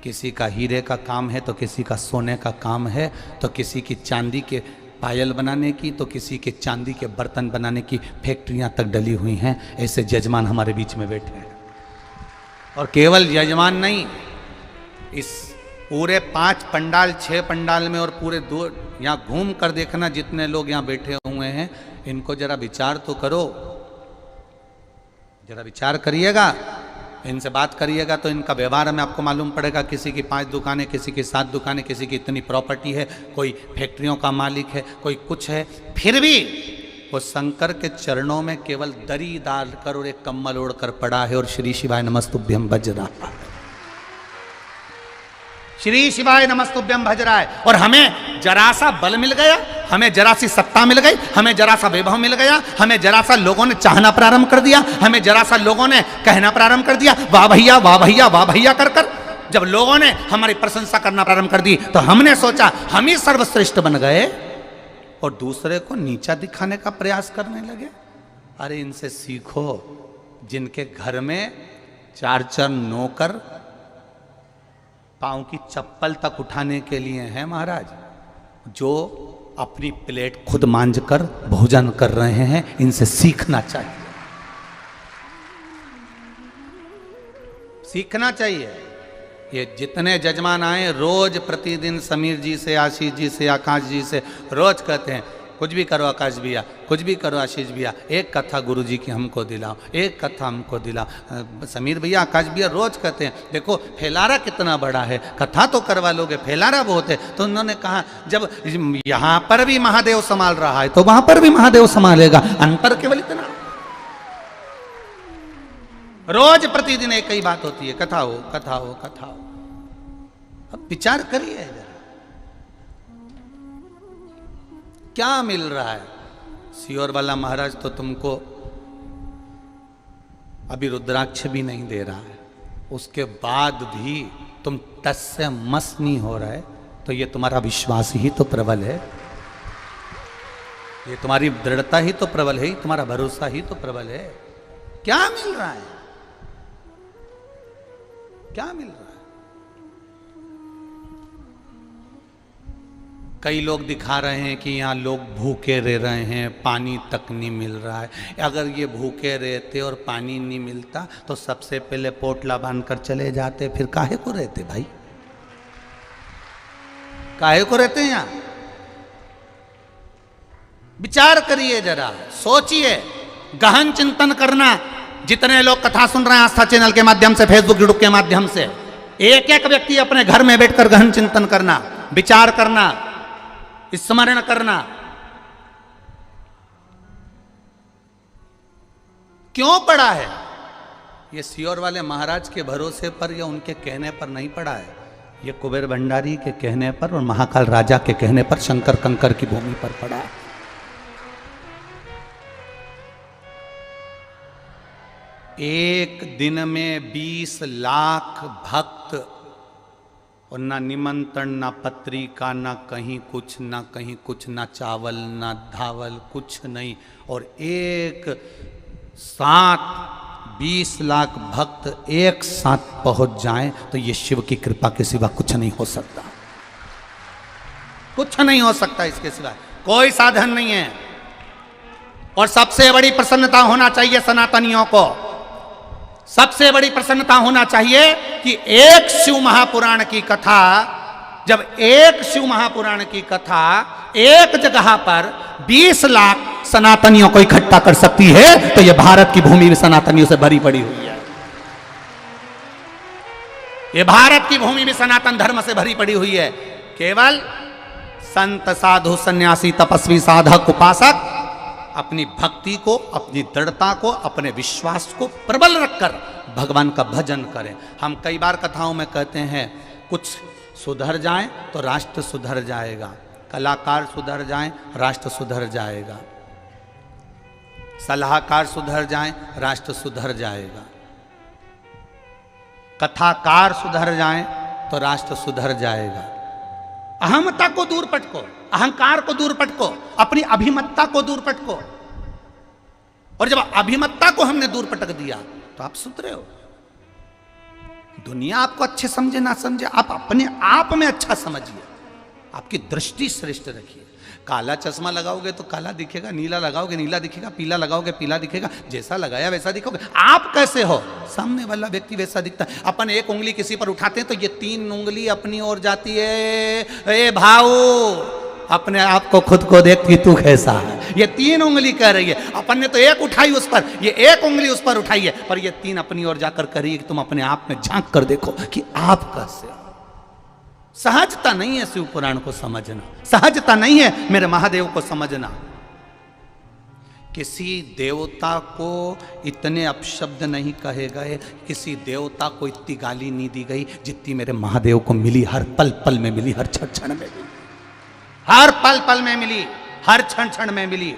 किसी का हीरे का काम है तो किसी का सोने का काम है, तो किसी की चांदी के पायल बनाने की, तो किसी के चांदी के बर्तन बनाने की फैक्ट्रियां तक डली हुई हैं। ऐसे जजमान हमारे बीच में बैठे हैं। और केवल यजमान नहीं, इस पूरे 5 पंडाल 6 पंडाल में और पूरे 2 यहाँ घूम कर देखना, जितने लोग यहाँ बैठे हुए हैं, इनको जरा विचार तो करो। जरा विचार करिएगा, इनसे बात करिएगा तो इनका व्यवहार में आपको मालूम पड़ेगा। किसी की 5 दुकानें, किसी की 7 दुकानें, किसी की इतनी प्रॉपर्टी है, कोई फैक्ट्रियों का मालिक है, कोई कुछ है, फिर भी वो शंकर के चरणों में केवल दरी डालकर और एक कम्बल ओढ़कर पड़ा है और श्री शिवाय नमस्तुभ्यम भज रहा है। श्री शिवाय नमस्तुभ्यम भज रहा है। और हमें जरा सा बल मिल गया, हमें जरा सी सत्ता मिल गई, हमें जरा सा वैभव मिल गया, हमें जरा सा लोगों ने चाहना प्रारंभ कर दिया, हमें जरा सा लोगों ने कहना प्रारंभ कर दिया, वाह भैया वाह भैया वाह भैया कर कर। जब लोगों ने हमारी प्रशंसा करना प्रारंभ कर दी तो हमने सोचा हम ही सर्वश्रेष्ठ बन गए और दूसरे को नीचा दिखाने का प्रयास करने लगे। अरे इनसे सीखो, जिनके घर में 4 नौकर पांव की चप्पल तक उठाने के लिए हैं महाराज, जो अपनी प्लेट खुद मांझ कर भोजन कर रहे हैं, इनसे सीखना चाहिए। सीखना चाहिए। ये जितने जजमान आए रोज प्रतिदिन समीर जी से, आशीष जी से, आकाश जी से रोज कहते हैं, कुछ भी करो आकाश भैया, कुछ भी करो आशीष भैया, एक कथा गुरु जी की हमको दिलाओ, एक कथा हमको दिलाओ। समीर भैया, आकाश भैया रोज कहते हैं, देखो फैलारा कितना बड़ा है, कथा तो करवा लोगे, फैलारा बहुत है। तो उन्होंने कहा जब यहां पर भी महादेव संभाल रहा है तो वहां पर भी महादेव संभालेगा, अंतर केवल इतना। रोज प्रतिदिन एक ही बात होती है, कथा हो कथा हो कथा हो। अब विचार करिए जरा, क्या मिल रहा है। सियोर वाला महाराज तो तुमको अभी रुद्राक्ष भी नहीं दे रहा है, उसके बाद भी तुम टस से मस नहीं हो रहा है, तो ये तुम्हारा विश्वास ही तो प्रबल है, ये तुम्हारी दृढ़ता ही तो प्रबल है, तुम्हारा भरोसा ही तो प्रबल है। क्या मिल रहा है, क्या मिल रहा है। कई लोग दिखा रहे हैं कि यहाँ लोग भूखे रह रहे हैं, पानी तक नहीं मिल रहा है। अगर ये भूखे रहते और पानी नहीं मिलता तो सबसे पहले पोटला बांधकर चले जाते, फिर काहे को रहते भाई, काहे को रहते हैं यहाँ। विचार करिए जरा, सोचिए, गहन चिंतन करना। जितने लोग कथा सुन रहे हैं आस्था चैनल के माध्यम से, फेसबुक यूट्यूब के माध्यम से, एक एक व्यक्ति अपने घर में बैठकर गहन चिंतन करना, विचार करना, स्मरण करना। क्यों पड़ा है ये सियोर वाले महाराज के भरोसे पर या उनके कहने पर नहीं पड़ा है, ये कुबेर भंडारी के कहने पर और महाकाल राजा के कहने पर, शंकर कंकर की भूमि पर पड़ा है। एक दिन में 20 लाख भक्त, और ना निमंत्रण, ना पत्रिका, ना कहीं कुछ, ना कहीं कुछ, ना चावल, ना धावल, कुछ नहीं। और एक साथ 20 लाख भक्त एक साथ पहुंच जाएं तो ये शिव की कृपा के सिवा कुछ नहीं हो सकता, कुछ नहीं हो सकता इसके सिवा, कोई साधन नहीं है। और सबसे बड़ी प्रसन्नता होना चाहिए सनातनियों को, सबसे बड़ी प्रसन्नता होना चाहिए कि एक शिव महापुराण की कथा, जब एक शिव महापुराण की कथा एक जगह पर 20 लाख सनातनियों को इकट्ठा कर सकती है तो यह भारत की भूमि भी सनातनियों से भरी पड़ी हुई है। यह भारत की भूमि भी सनातन धर्म से भरी पड़ी हुई है। केवल संत साधु सन्यासी तपस्वी साधक उपासक अपनी भक्ति को, अपनी दृढ़ता को, अपने विश्वास को प्रबल रखकर भगवान का भजन करें। हम कई बार कथाओं में कहते हैं कुछ सुधर जाए तो राष्ट्र सुधर जाएगा, कलाकार सुधर जाएं राष्ट्र सुधर जाएगा, सलाहकार सुधर जाएं राष्ट्र सुधर जाएगा, कथाकार सुधर जाएं तो राष्ट्र सुधर जाएगा। अहमता को दूर पटको, अहंकार को दूर पटको, अपनी अभिमत्ता को दूर पटको। और जब अभिमत्ता को हमने दूर पटक दिया तो आप सुधरे हो। दुनिया आपको अच्छे समझे ना समझे, आप अपने आप में अच्छा समझिए, आपकी दृष्टि श्रेष्ठ रखिए। काला चश्मा लगाओगे तो काला दिखेगा, नीला लगाओगे नीला दिखेगा, पीला लगाओगे पीला दिखेगा, जैसा लगाया वैसा दिखोगे। आप कैसे हो, सामने वाला व्यक्ति वैसा दिखता है। अपन एक उंगली किसी पर उठाते हैं तो ये 3 उंगली अपनी ओर जाती है। ए भाऊ, अपने आप को खुद को देख कि तू कैसा है। ये 3 उंगली कह रही है, अपन ने तो एक उठाई उस पर, ये एक उंगली उस पर उठाई है, पर ये 3 अपनी ओर जाकर कह रही है कि तुम अपने आप में झांक कर देखो कि आप कैसे हो। सहजता नहीं है शिव पुराण को समझना, सहजता नहीं है मेरे महादेव को समझना। किसी देवता को इतने अपशब्द नहीं कहे गए, किसी देवता को इतनी गाली नहीं दी गई जितनी मेरे महादेव को मिली, हर पल पल में मिली, हर क्षण क्षण में मिली, हर पल पल में मिली, हर क्षण क्षण में मिली।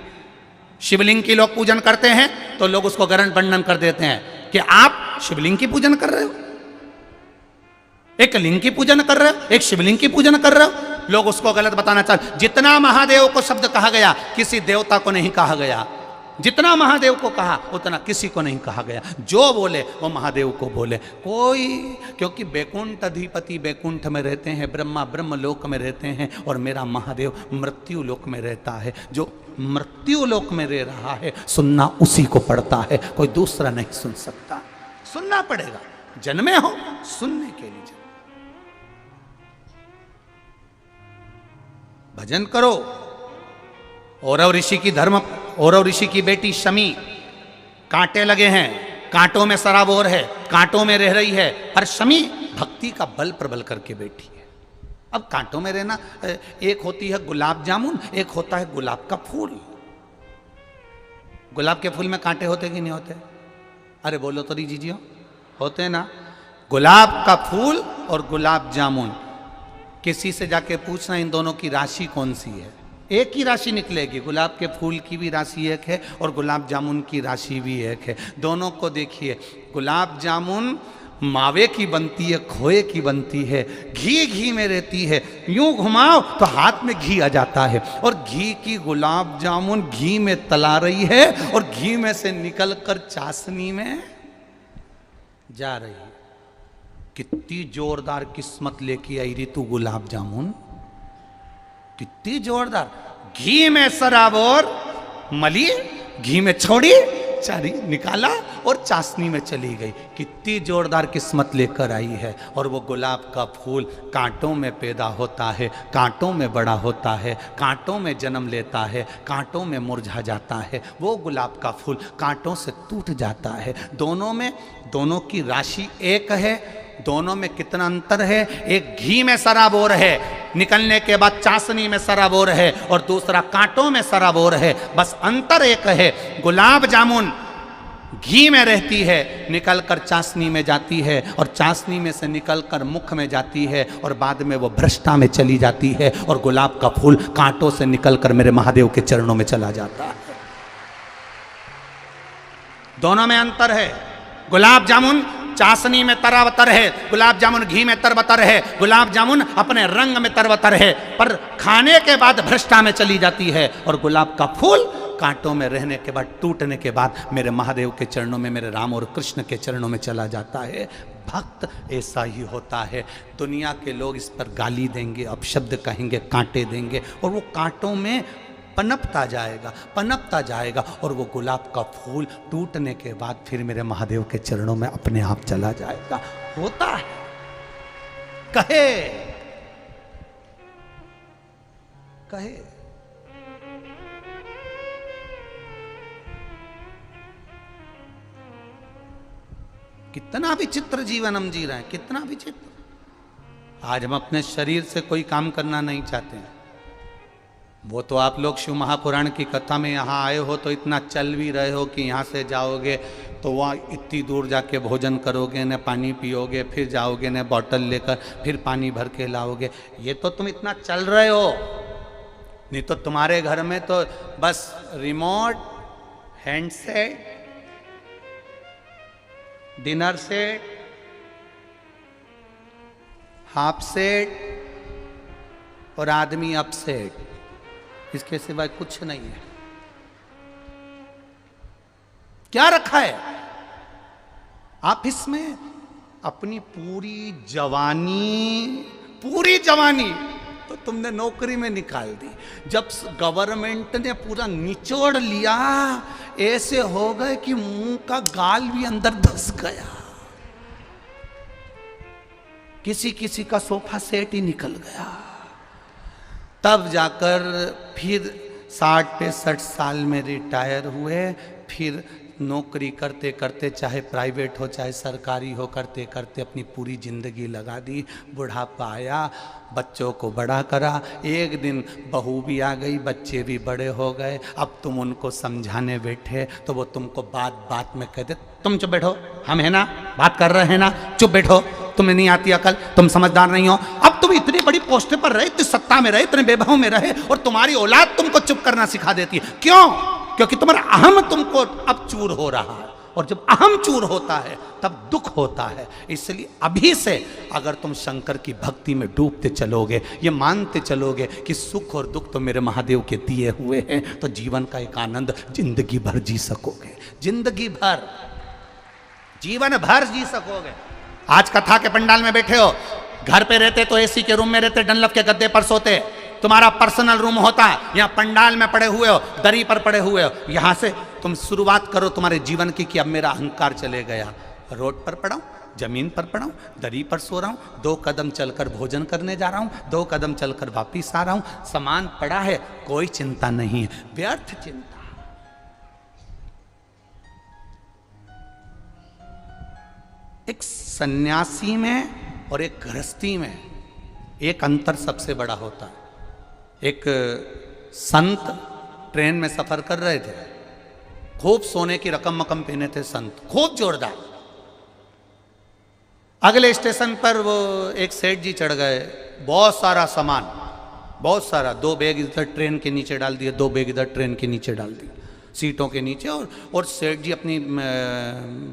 शिवलिंग की लोग पूजन करते हैं तो लोग उसको गरण वर्णन कर देते हैं कि आप शिवलिंग की पूजन कर रहे हो, एक लिंग की पूजन कर रहे हो, एक शिवलिंग की पूजन कर रहे हो। लोग उसको गलत बताना चाहते। जितना महादेव को शब्द कहा गया किसी देवता को नहीं कहा गया, जितना महादेव को कहा उतना किसी को नहीं कहा गया। जो बोले वो महादेव को बोले कोई, क्योंकि बैकुंठ अधिपति बैकुंठ में रहते हैं, ब्रह्मा ब्रह्म लोक में रहते हैं और मेरा महादेव मृत्यु लोक में रहता है। जो मृत्यु लोक में रह रहा है सुनना उसी को पड़ता है, कोई दूसरा नहीं सुन सकता। सुनना पड़ेगा, जन्मे हो सुनने के लिए। भजन करो। औरव ऋषि की धर्म, औरव ऋषि की बेटी शमी, कांटे लगे हैं, कांटों में सराबोर है, कांटों में रह रही है, पर शमी भक्ति का बल प्रबल करके बैठी है। अब कांटों में रहना, एक होती है गुलाब जामुन, एक होता है गुलाब का फूल। गुलाब के फूल में कांटे होते कि नहीं होते? अरे बोलो तो दीजिए, होते ना। गुलाब का फूल और गुलाब जामुन, किसी से जाके पूछना इन दोनों की राशि कौन सी है, एक ही राशि निकलेगी। गुलाब के फूल की भी राशि एक है और गुलाब जामुन की राशि भी एक है। दोनों को देखिए, गुलाब जामुन मावे की बनती है, खोए की बनती है, घी घी में रहती है, यूं घुमाओ तो हाथ में घी आ जाता है। और घी की गुलाब जामुन घी में तला रही है और घी में से निकलकर चाशनी में जा रही है। कितनी जोरदार किस्मत लेके आई रे तू गुलाब जामुन, कितनी जोरदार। घी में सराबोर मली, घी में छोड़ी, चारी निकाला और चाशनी में चली गई। कितनी जोरदार किस्मत लेकर आई है। और वो गुलाब का फूल कांटों में पैदा होता है, कांटों में बड़ा होता है, कांटों में जन्म लेता है, कांटों में मुरझा जाता है। वो गुलाब का फूल कांटों से टूट जाता है। दोनों में, दोनों की राशि एक है, दोनों में कितना अंतर है। एक घी में सराबोर है, निकलने के बाद चाशनी में सराबोर है, और दूसरा कांटों में सराबोर है। बस अंतर एक है, गुलाब जामुन घी में रहती है, निकलकर चाशनी में जाती है, और चाशनी में से निकलकर मुख में जाती है, और बाद में वो भ्रष्टा में चली जाती है। और गुलाब का फूल कांटों से निकलकर मेरे महादेव के चरणों में चला जाता है। दोनों में अंतर है। गुलाब जामुन चाशनी में तरबतर है, गुलाब जामुन घी में तरबतर है। गुलाब जामुन अपने रंग में तरबतर है, पर खाने के बाद भ्रष्टा में चली जाती है। और गुलाब का फूल कांटों में रहने के बाद, टूटने के बाद मेरे महादेव के चरणों में, मेरे राम और कृष्ण के चरणों में चला जाता है। भक्त ऐसा ही होता है। दुनिया के लोग इस पर गाली देंगे, अपशब्द कहेंगे, कांटे देंगे, और वो कांटों में पनपता जाएगा, पनपता जाएगा, और वो गुलाब का फूल टूटने के बाद फिर मेरे महादेव के चरणों में अपने आप चला जाएगा। होता है, कहे कहे कितना विचित्र जीवन हम जी रहे हैं, कितना विचित्र। आज हम अपने शरीर से कोई काम करना नहीं चाहते हैं। वो तो आप लोग शिव महापुराण की कथा में यहाँ आए हो तो इतना चल भी रहे हो कि यहाँ से जाओगे तो वहाँ इतनी दूर जाके भोजन करोगे, न पानी पियोगे, फिर जाओगे न बॉटल लेकर, फिर पानी भर के लाओगे। ये तो तुम इतना चल रहे हो, नहीं तो तुम्हारे घर में तो बस remote, handset, dinner set, half set और आदमी अपसेट, इसके सिवाय कुछ नहीं है। क्या रखा है? आप इसमें अपनी पूरी जवानी तो तुमने नौकरी में निकाल दी। जब गवर्नमेंट ने पूरा निचोड़ लिया, ऐसे हो गए कि मुंह का गाल भी अंदर धंस गया। किसी किसी का सोफा सेट ही निकल गया। तब जाकर फिर 60-65 साल में रिटायर हुए, फिर नौकरी करते करते, चाहे प्राइवेट हो चाहे सरकारी हो, करते करते अपनी पूरी जिंदगी लगा दी। बुढ़ापा आया, बच्चों को बड़ा करा, एक दिन बहू भी आ गई, बच्चे भी बड़े हो गए। अब तुम उनको समझाने बैठे तो वो तुमको बात बात में कह दे, तुम चुप बैठो, हम है ना, बात कर रहे हैं ना, चुप बैठो, तुम्हें नहीं आती अकल, तुम समझदार नहीं हो। अब तुम इतनी बड़ी पोस्ट पर रहे, इतनी सत्ता में रहे, इतने बेबहों में रहे, और तुम्हारी औलाद तुमको चुप करना सिखा देती है। क्यों? क्योंकि तुम्हारा अहम तुमको अब चूर हो रहा है, और जब अहम चूर होता है तब दुख होता है। इसलिए अभी से अगर तुम शंकर की भक्ति में डूबते चलोगे, ये मानते चलोगे कि सुख और दुख तो मेरे महादेव के दिए हुए हैं, तो जीवन का एक आनंद जिंदगी भर जी सकोगे, जिंदगी भर, जीवन भर जी सकोगे। आज कथा के पंडाल में बैठे हो, घर पे रहते तो एसी के रूम में रहते, डनलप के गद्दे पर सोते, तुम्हारा पर्सनल रूम होता, यहाँ पंडाल में पड़े हुए हो, दरी पर पड़े हुए हो। यहाँ से तुम शुरुआत करो तुम्हारे जीवन की कि अब मेरा अहंकार चले गया, रोड पर पड़ा हूँ, जमीन पर पड़ा हूँ, दरी पर सो रहा हूँ, 2 कदम चलकर भोजन करने जा रहा हूँ, 2 कदम चलकर वापिस आ रहा हूँ, सामान पड़ा है, कोई चिंता नहीं है, व्यर्थ चिंता। एक सन्यासी में और एक गृहस्थी में एक अंतर सबसे बड़ा होता है। एक संत ट्रेन में सफर कर रहे थे, खूब सोने की रकम मकम पहने थे संत, खूब जोरदार। अगले स्टेशन पर वो एक सेठ जी चढ़ गए, बहुत सारा सामान, बहुत सारा, 2 बैग इधर ट्रेन के नीचे डाल दिए, 2 बैग इधर ट्रेन के नीचे डाल दिए, सीटों के नीचे, और सेठ जी अपनी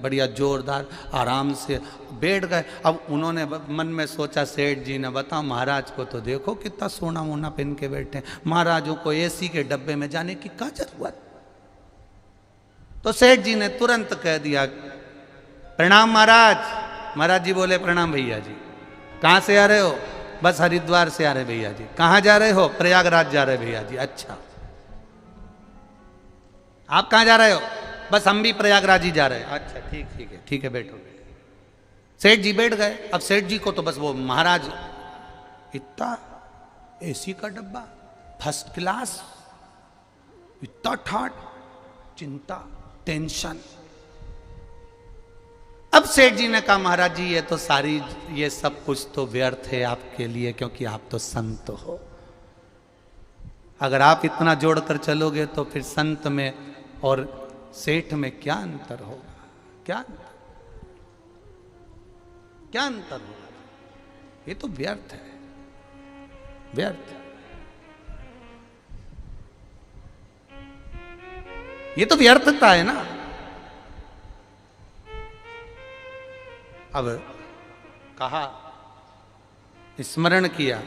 बढ़िया जोरदार आराम से बैठ गए। अब उन्होंने मन में सोचा, सेठ जी ने, बताओ महाराज को तो देखो कितना सोना वोना पहन के बैठे, महाराजों को एसी के डब्बे में जाने की क्या जरूरत। तो सेठ जी ने तुरंत कह दिया, प्रणाम महाराज। महाराज जी बोले, प्रणाम भैया जी। कहाँ से आ रहे हो? बस हरिद्वार से आ रहे भैया जी। कहाँ जा रहे हो? प्रयागराज जा रहे भैया जी। अच्छा, आप कहाँ जा रहे हो? बस हम भी प्रयागराज ही जा रहे हैं। अच्छा, ठीक है, बैठो। सेठ जी बैठ गए। अब सेठ जी को तो बस वो महाराज, इतना एसी का डब्बा, फर्स्ट क्लास, इतना ठाट, चिंता, टेंशन। अब सेठ जी ने कहा, महाराज जी ये सब कुछ तो व्यर्थ है आपके लिए, क्योंकि आप तो संत हो। अगर आप इतना जोड़कर चलोगे तो फिर संत में और सेठ में क्या अंतर होगा? क्या अंतर होगा? ये तो व्यर्थ है, व्यर्थ। ये तो व्यर्थता है ना। अब कहा, स्मरण किया,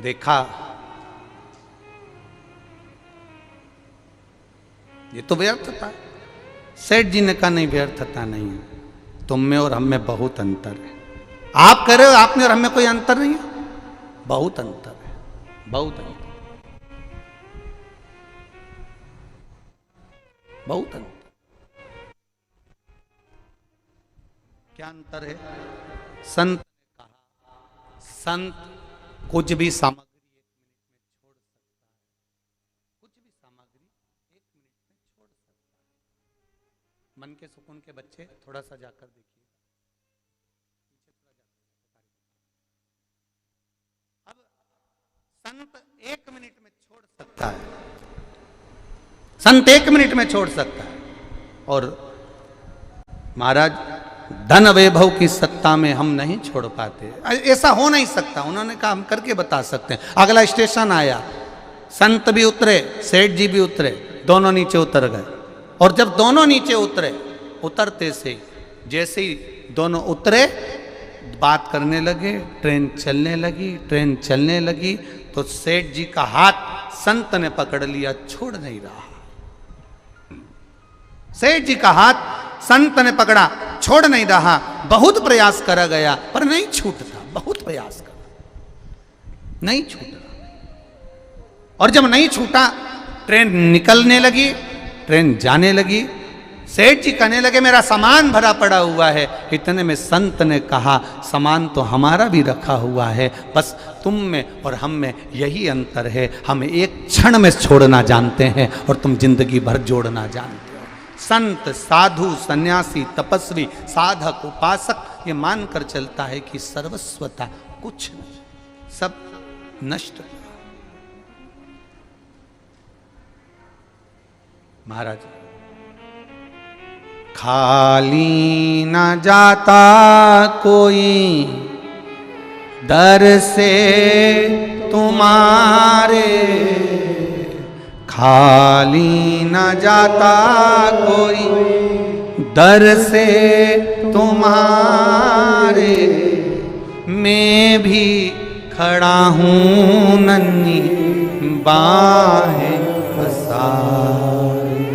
देखा ये तो व्यर्थता है। सेठ जी ने कहा नहीं, व्यर्थता नहीं है, तुम में और हम में बहुत अंतर है। आप कह रहे हो आप में और हम में कोई अंतर नहीं है, बहुत अंतर है, बहुत अंतर, बहुत अंतर। क्या अंतर है? संत ने कहा, संत कुछ भी सामग्री 1 मिनट में छोड़ सकता है, कुछ भी सामग्री 1 मिनट में छोड़ सकता है। मन के सुकून के बच्चे थोड़ा सा जाकर देखिए, पीछे थोड़ा जाकर। अब संत 1 मिनट में छोड़ सकता है, संत 1 मिनट में छोड़ सकता है। और महाराज धन वैभव की सत्ता में हम नहीं छोड़ पाते, ऐसा हो नहीं सकता। उन्होंने कहा हम करके बता सकते हैं। अगला स्टेशन आया, संत भी उतरे, सेठ जी भी उतरे, दोनों नीचे उतर गए। और जब दोनों नीचे उतरे, उतरते से जैसे ही दोनों उतरे, बात करने लगे, ट्रेन चलने लगी, ट्रेन चलने लगी, तो सेठ जी का हाथ संत ने पकड़ लिया, छोड़ नहीं रहा। सेठ जी का हाथ संत ने पकड़ा, छोड़ नहीं रहा। बहुत प्रयास करा गया पर नहीं छूटता, बहुत प्रयास करा, नहीं छूटा। और जब नहीं छूटा, ट्रेन निकलने लगी, ट्रेन जाने लगी। सेठ जी कहने लगे मेरा सामान भरा पड़ा हुआ है। इतने में संत ने कहा सामान तो हमारा भी रखा हुआ है, बस तुम में और हम में यही अंतर है, हम एक क्षण में छोड़ना जानते हैं और तुम जिंदगी भर जोड़ना जानते हो। संत, साधु, सन्यासी, तपस्वी, साधक, उपासक ये मानकर चलता है कि सर्वस्वता कुछ नहीं, सब नष्ट। महाराज खाली न जाता कोई दर से तुम्हारे, खाली न जाता कोई दर से तुम्हारे, मैं भी खड़ा हूँ नन्ही बाहें पसारे,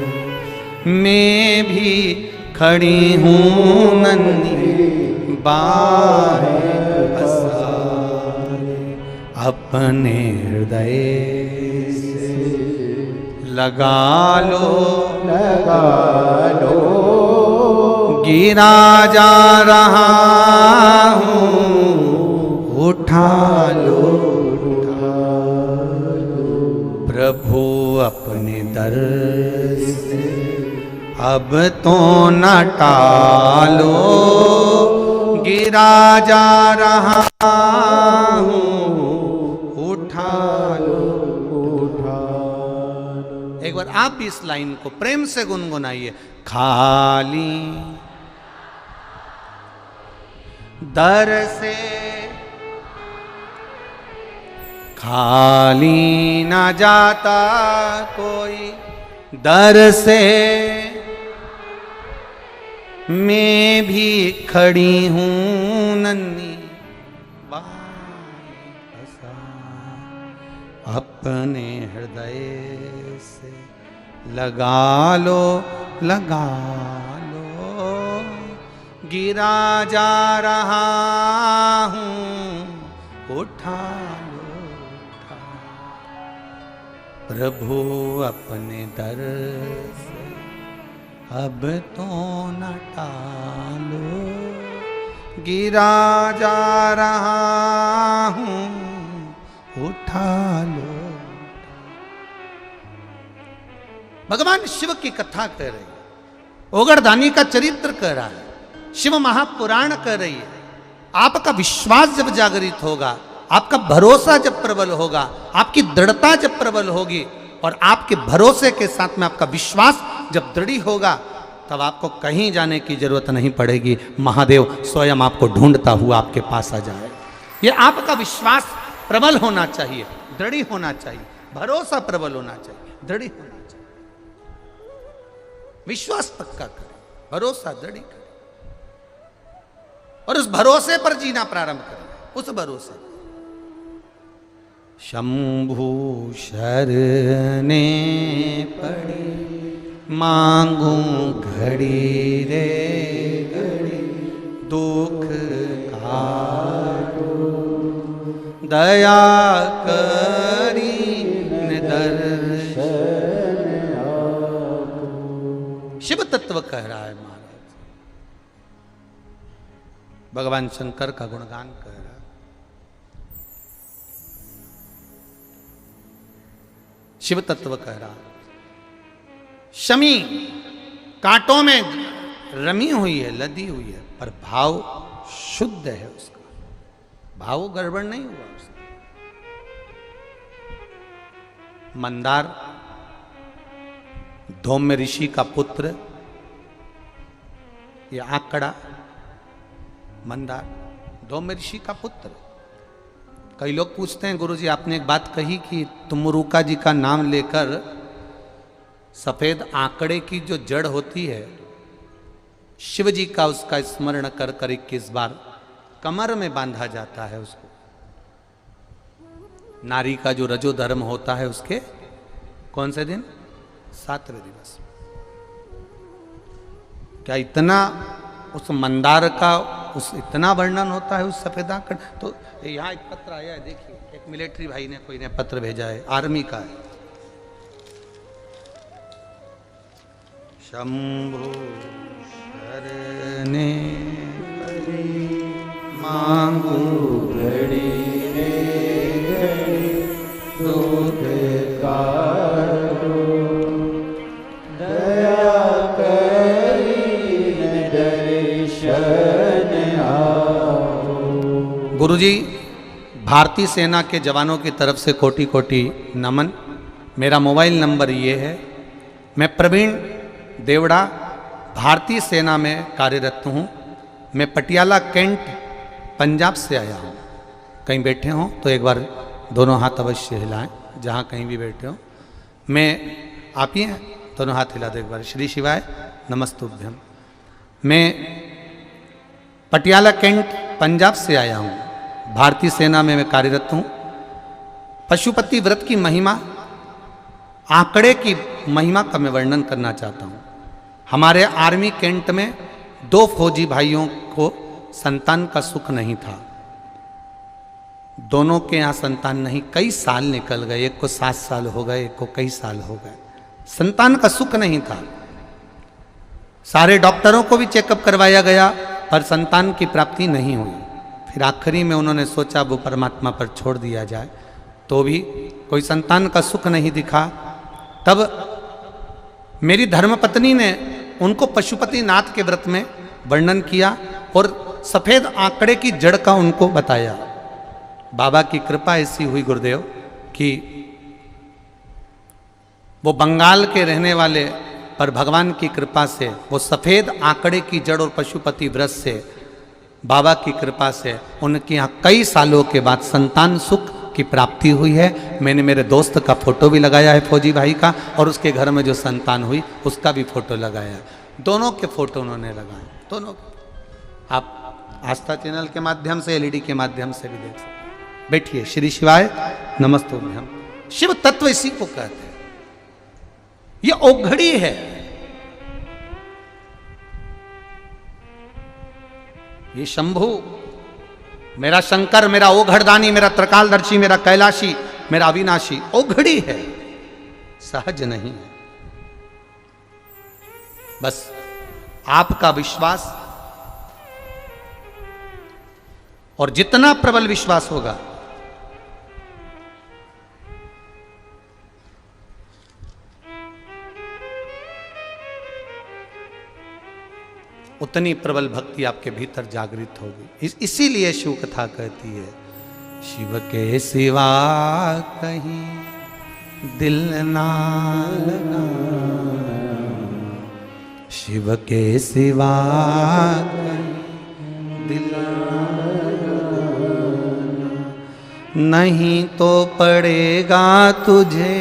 मैं भी खड़ी हूँ नन्ही बाहें पसारे, अपने हृदय लगा लो, लगा लो, गिरा जा रहा हूँ, उठा लो, उठा लो, प्रभु अपने दर से अब तो न टालो, गिरा जा रहा हूँ, उठा लो। एक बार आप इस लाइन को प्रेम से गुनगुनाइए। खाली दर से खाली न जाता कोई दर से, मैं भी खड़ी हूँ नन्ही अपने हृदय से लगा लो, लगा लो, गिरा जा रहा हूँ, उठा लो, उठा। प्रभु अपने दर से अब तो न टालो, गिरा जा रहा हूँ, उठा लो। भगवान शिव की कथा कह रही है, ओगरदानी का चरित्र कह रहा है, शिव महापुराण कह रही है। आपका विश्वास जब जागृत होगा, आपका भरोसा जब प्रबल होगा, आपकी दृढ़ता जब प्रबल होगी और आपके भरोसे के साथ में आपका विश्वास जब दृढ़ होगा, तब आपको कहीं जाने की जरूरत नहीं पड़ेगी। महादेव स्वयं आपको ढूंढता हुआ आपके पास आ जाए। ये आपका विश्वास प्रबल होना चाहिए, दृढ़ होना चाहिए, भरोसा प्रबल होना चाहिए, दृढ़ होना चाहिए। विश्वास पक्का करें, भरोसा दृढ़ करें और उस भरोसे पर जीना प्रारंभ करें। उस भरोसे शंभु शरणे पड़ी मांगू घड़ी रे घड़ी दुख काटो, दया करी दर्शन। शिव तत्व कह रहा है महाराज, भगवान शंकर का गुणगान कर रहा है। शिव तत्व कह रहा है। शमी कांटों में रमी हुई है, लदी हुई है, पर भाव शुद्ध है उसका, भाव गड़बड़ नहीं हुआ उसका। मंदार धौम्य ऋषि का पुत्र, ये आंकड़ा मंदार धौम्य ऋषि का पुत्र। कई लोग पूछते हैं गुरुजी आपने एक बात कही कि तुमरुका जी का नाम लेकर सफेद आंकड़े की जो जड़ होती है, शिव जी का उसका स्मरण कर कर 21 बार कमर में बांधा जाता है उसको। नारी का जो रजो धर्म होता है उसके कौन से दिन? 7वें दिवस। क्या इतना उस मंदार का उस इतना वर्णन होता है उस सफेद आंकड़? तो यहाँ एक पत्र आया है, देखिए, एक मिलिट्री भाई ने कोई ने पत्र भेजा है, आर्मी का है। शंभु शरणे मांगू घड़ी रे घड़ी दुख काटो, दया करी दर्शन आओ। गुरुजी, भारतीय सेना के जवानों की तरफ से कोटि कोटि नमन। मेरा मोबाइल नंबर ये है। मैं प्रवीण देवड़ा भारतीय सेना में कार्यरत हूँ। मैं पटियाला कैंट पंजाब से आया हूँ। कहीं बैठे हों तो एक बार दोनों हाथ अवश्य हिलाएं, जहाँ कहीं भी बैठे हों। मैं आप ही हैं, दोनों हाथ हिला दो एक बार। श्री शिवाय नमस्तुभ्यम। मैं पटियाला कैंट पंजाब से आया हूँ। भारतीय सेना में मैं कार्यरत हूँ। पशुपति व्रत की महिमा, आंकड़े की महिमा का मैं वर्णन करना चाहता हूँ। हमारे आर्मी कैंट में 2 फौजी भाइयों को संतान का सुख नहीं था। दोनों के यहाँ संतान नहीं, कई साल निकल गए। एक को 7 साल हो गए, एक को कई साल हो गए। संतान का सुख नहीं था। सारे डॉक्टरों को भी चेकअप करवाया गया, पर संतान की प्राप्ति नहीं हुई। फिर आखिरी में उन्होंने सोचा वो परमात्मा पर छोड़ दिया जाए, तो भी कोई संतान का सुख नहीं दिखा। तब मेरी धर्मपत्नी ने उनको पशुपति नाथ के व्रत में वर्णन किया और सफेद आंकड़े की जड़ का उनको बताया। बाबा की कृपा ऐसी हुई गुरुदेव कि वो बंगाल के रहने वाले, पर भगवान की कृपा से वो सफेद आंकड़े की जड़ और पशुपति व्रत से, बाबा की कृपा से उनके यहाँ कई सालों के बाद संतान सुख की प्राप्ति हुई है। मैंने मेरे दोस्त का फोटो भी लगाया है, फौजी भाई का, और उसके घर में जो संतान हुई उसका भी फोटो लगाया है। दोनों के फोटो उन्होंने लगाए, दोनों। आप आस्था चैनल के माध्यम से, एलईडी के माध्यम से भी देख सकते हैं। बैठिए। श्री शिवाय नमस्तुभ्यम। शिव तत्व इसी को कहते हैं। ये औघड़ी है। ये शंभु, मेरा शंकर, मेरा ओघड़दानी, मेरा त्रिकालदर्शी, मेरा कैलाशी, मेरा अविनाशी औघड़ी है, सहज नहीं है। बस आपका विश्वास, और जितना प्रबल विश्वास होगा उतनी प्रबल भक्ति आपके भीतर जागृत होगी। इसीलिए शिव कथा कहती है, शिव के सिवा कहीं दिल ना लगा, शिव के सिवा कहीं दिल ना लगा, नहीं तो पड़ेगा तुझे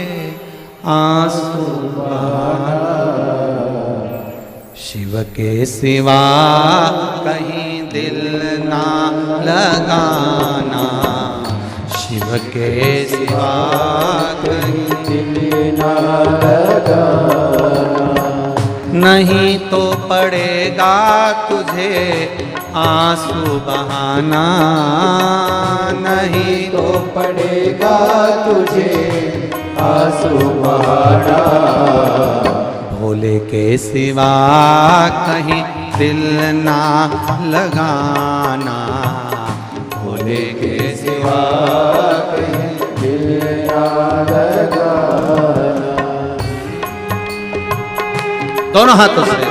आंसू बहाना, शिव के सिवा कहीं दिल ना लगाना, शिव के सिवा कहीं दिल ना लगाना। नहीं तो पड़ेगा तुझे आंसू बहाना, नहीं तो पड़ेगा तुझे आंसू बहाना। भोले के सिवा कहीं दिल ना लगाना, भोले के सिवा कहीं दिल ना लगाना। दोनों हाथों से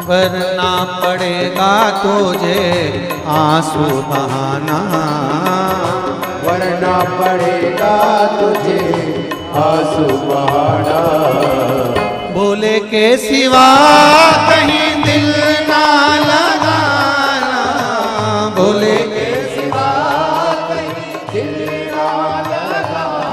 वरना पड़ेगा तुझे आंसू बहाना, वरना पड़ेगा तुझे आंसू बहाना। भोले के सिवा कहीं दिल ना लगाना, भोले के सिवा कहीं दिल ना लगाना।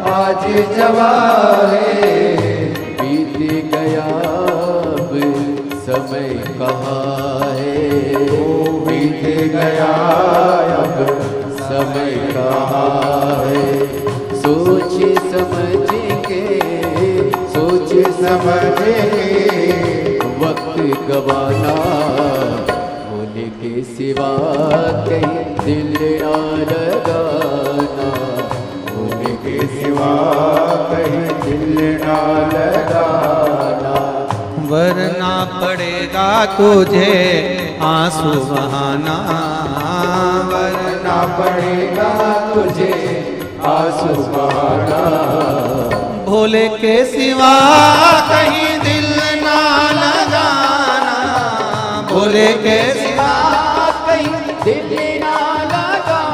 आज जवा है, बीत गया अब समय कहाँ है, बीत गया अब समय कहाँ है। सोच समझ के, सोच समझ के वक्त गवाना, होने के सिवा कहीं दिल ना लगाना, होने के सिवा कहीं दिल ना लगाना। वरना पड़ेगा तुझे आंसू बहाना, वरना पड़ेगा तुझे आंसू बहाना। भोले के सिवा कहीं दिल ना लगाना, भोले के सिवा कहीं दिल ना लगाना।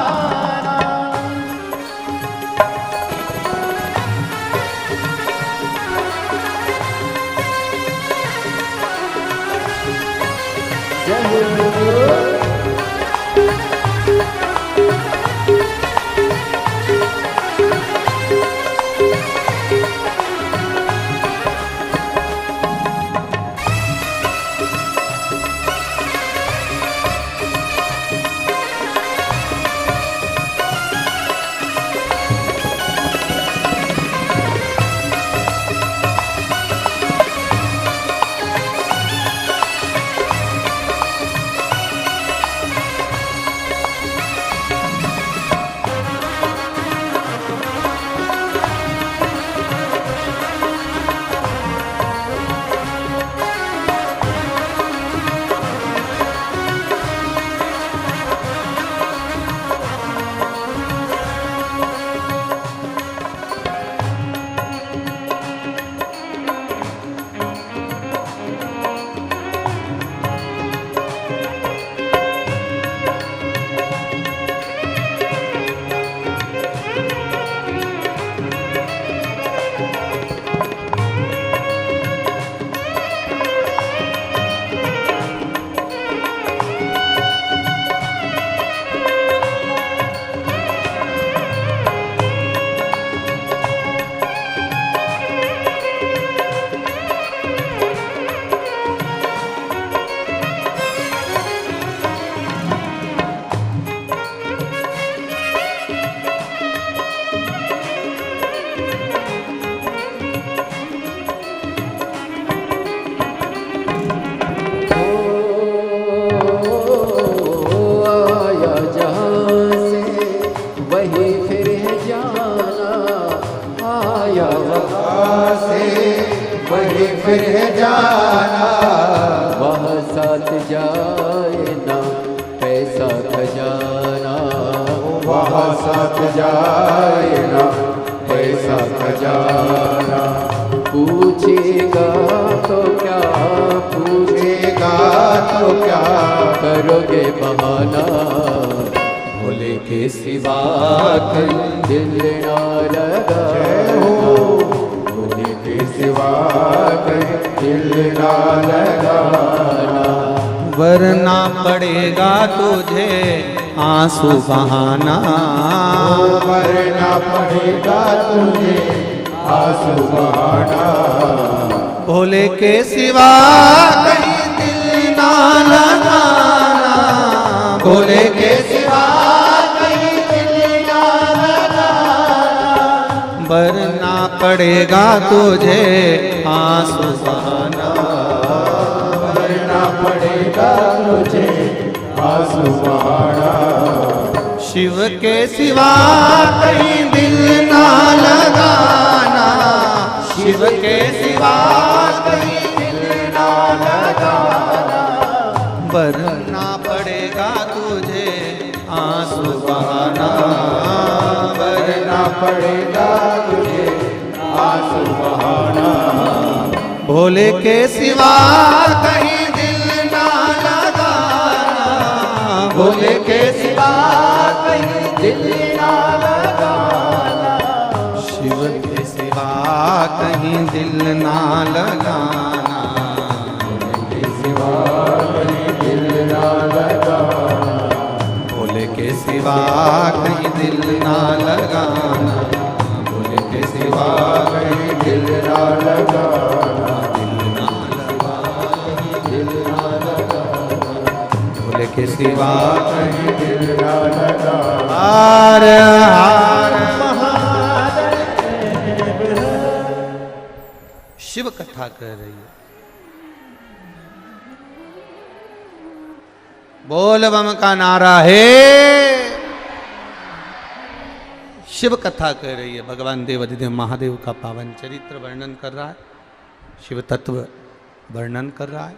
फिर जाना, वहाँ साथ जाए ना पैसा खजाना, वहाँ साथ जाए ना पैसा खजाना। पूछेगा तो क्या, पूछेगा तो क्या करोगे बहाना, भोले के सिवा कहीं दिल ना लगाना, भोले के सिवा कहीं दिल ना लगाना। वरना पड़ेगा तुझे आंसू बहाना, वरना पड़ेगा तुझे आंसू बहाना। भोले के सिवा कहीं दिल ना लगाना, भोले के सिवा कहीं दिल ना लगाना। वरना पड़ेगा तुझे आंसू बहाना, वरना पड़ेगा तुझे आंसू बहाना। शिव के सिवा कहीं दिल ना लगाना, शिव के सिवा कहीं दिल ना लगाना। वरना पड़ेगा तुझे आंसू बहाना, वरना पड़ेगा तुझे आंसू बहाना। भोले के सिवा कहीं दिल ना लगाना, भोले के सिवा कहीं दिल ना लगाना। शिव के सिवा कहीं दिल ना लगाना, भोले के सिवा कहीं दिल ना लगाना, भोले के सिवा कहीं दिल ना लगाना, भोले के सिवा कहीं दिल ना लगाना, दिल ना लगाना, भोले के सिवा कहीं दिल ना लगाना। हार हार शिव कथा कह रही है। बोल बम का नारा है, शिव कथा कह रही है। भगवान देवाधिदेव महादेव का पावन चरित्र वर्णन कर रहा है, शिव तत्व वर्णन कर रहा है।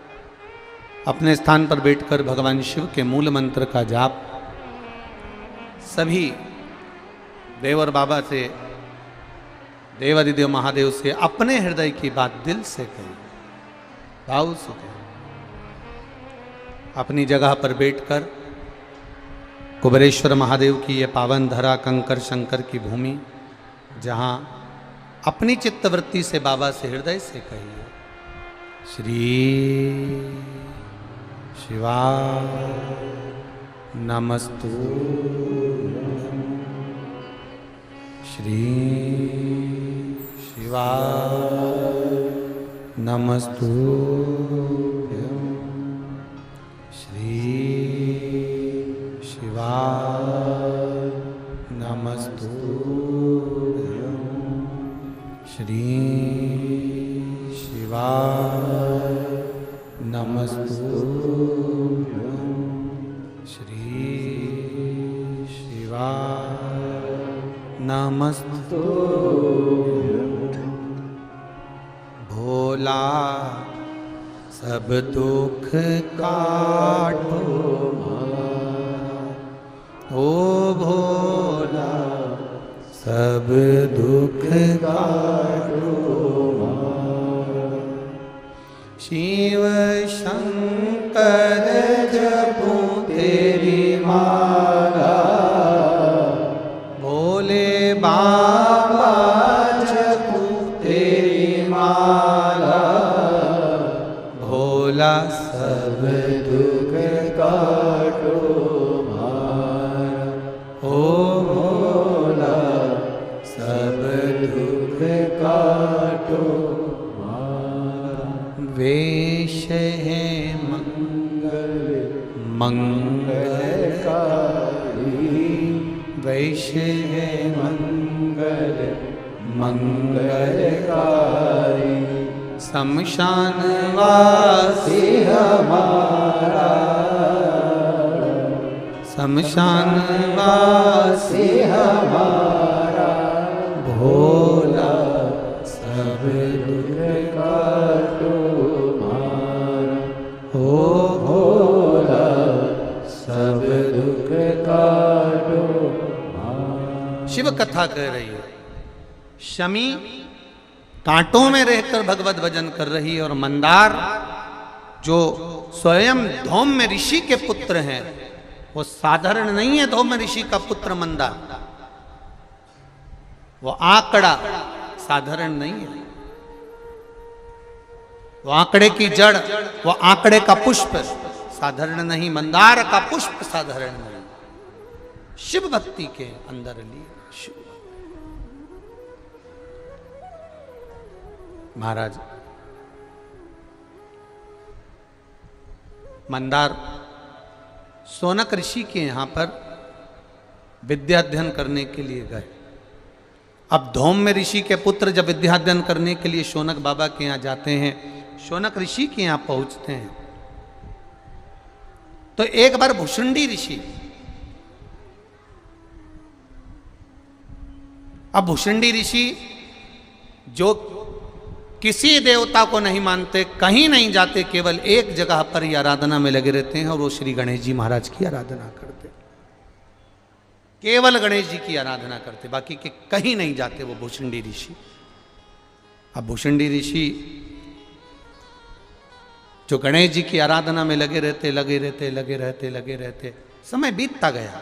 अपने स्थान पर बैठकर भगवान शिव के मूल मंत्र का जाप सभी देव और बाबा से, देवाधिदेव महादेव से अपने हृदय की बात दिल से कही, भाव से कही। अपनी जगह पर बैठकर कुबेरेश्वर महादेव की यह पावन धरा, कंकर शंकर की भूमि, जहाँ अपनी चित्तवृत्ति से बाबा से हृदय से कहिए, श्री शिवा नमस्तु, श्री शिवा नमस्तु, श्री शिवा नमस्तु, श्री शिवा नमस्तु, श्री शिवा नमस्तु। भोला सब दुख काटो, ओ भोला सब दुख काटो, शिव शंकर जपो तेरी माला, भोले बाबा जपो तेरी माला, भोला सब दुख काटो मारा, ओ भोला सब दुख काटो मारा। वेश है मंगल मंगलकारी, वैश है मंगल मंगलकारी, शमशान वासी हमारा, शमशान वासी हमारा, भोला सब दुख काटो मारा, ओ भोला सब दुख काटो मारा। शिव कथा कह रही है। शमी कांटों में रहकर भगवत भजन कर रही है, और मंदार जो स्वयं धौम्य ऋषि के पुत्र हैं, वो साधारण नहीं है। धौम्य ऋषि का पुत्र मंदार, वो आंकड़ा साधारण नहीं है। वो आंकड़े की जड़, वो आंकड़े का पुष्प साधारण नहीं, मंदार का पुष्प साधारण नहीं। शिव भक्ति के अंदर लिए शिव महाराज मंदार सोनक ऋषि के यहां पर विद्या अध्ययन करने के लिए गए। अब धौम्य ऋषि के पुत्र जब विद्या अध्ययन करने के लिए शौनक बाबा के यहां जाते हैं, शौनक ऋषि के यहां पहुंचते हैं, तो एक बार भुषुंडी ऋषि, अब भुषुंडी ऋषि जो किसी देवता को नहीं मानते, कहीं नहीं जाते, केवल एक जगह पर ही आराधना में लगे रहते हैं, और वो श्री गणेश जी महाराज की आराधना करते, केवल गणेश जी की आराधना करते, बाकी के कहीं नहीं जाते वो भुषुंडी ऋषि। अब भुषुंडी ऋषि जो गणेश जी की आराधना में लगे रहते, समय बीतता गया।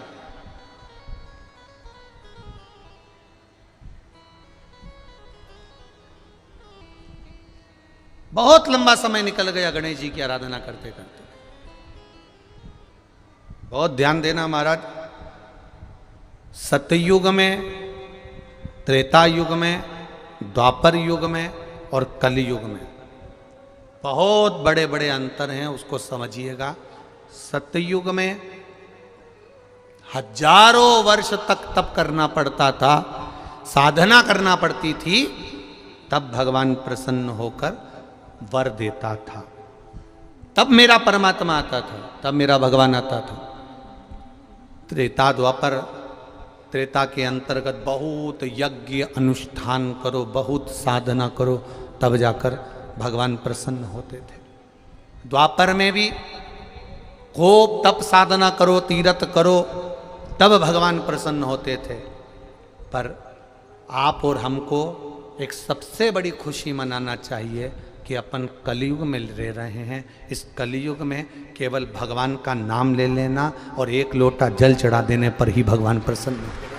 बहुत लंबा समय निकल गया गणेश जी की आराधना करते करते। बहुत ध्यान देना महाराज, सतयुग में, त्रेता युग में द्वापर युग में और कलयुग में बहुत बड़े बड़े अंतर हैं, उसको समझिएगा। सतयुग में हजारों वर्ष तक तप करना पड़ता था, साधना करना पड़ती थी, तब भगवान प्रसन्न होकर वर देता था, तब मेरा परमात्मा आता था, तब मेरा भगवान आता था। त्रेता द्वापर, त्रेता के अंतर्गत बहुत यज्ञ अनुष्ठान करो, बहुत साधना करो, तब जाकर भगवान प्रसन्न होते थे। द्वापर में भी खूब तप साधना करो, तीर्थ करो, तब भगवान प्रसन्न होते थे। पर आप और हमको एक सबसे बड़ी खुशी मनाना चाहिए कि अपन कलयुग में रह रहे हैं। इस कलयुग में केवल भगवान का नाम ले लेना और एक लोटा जल चढ़ा देने पर ही भगवान प्रसन्न होते हैं।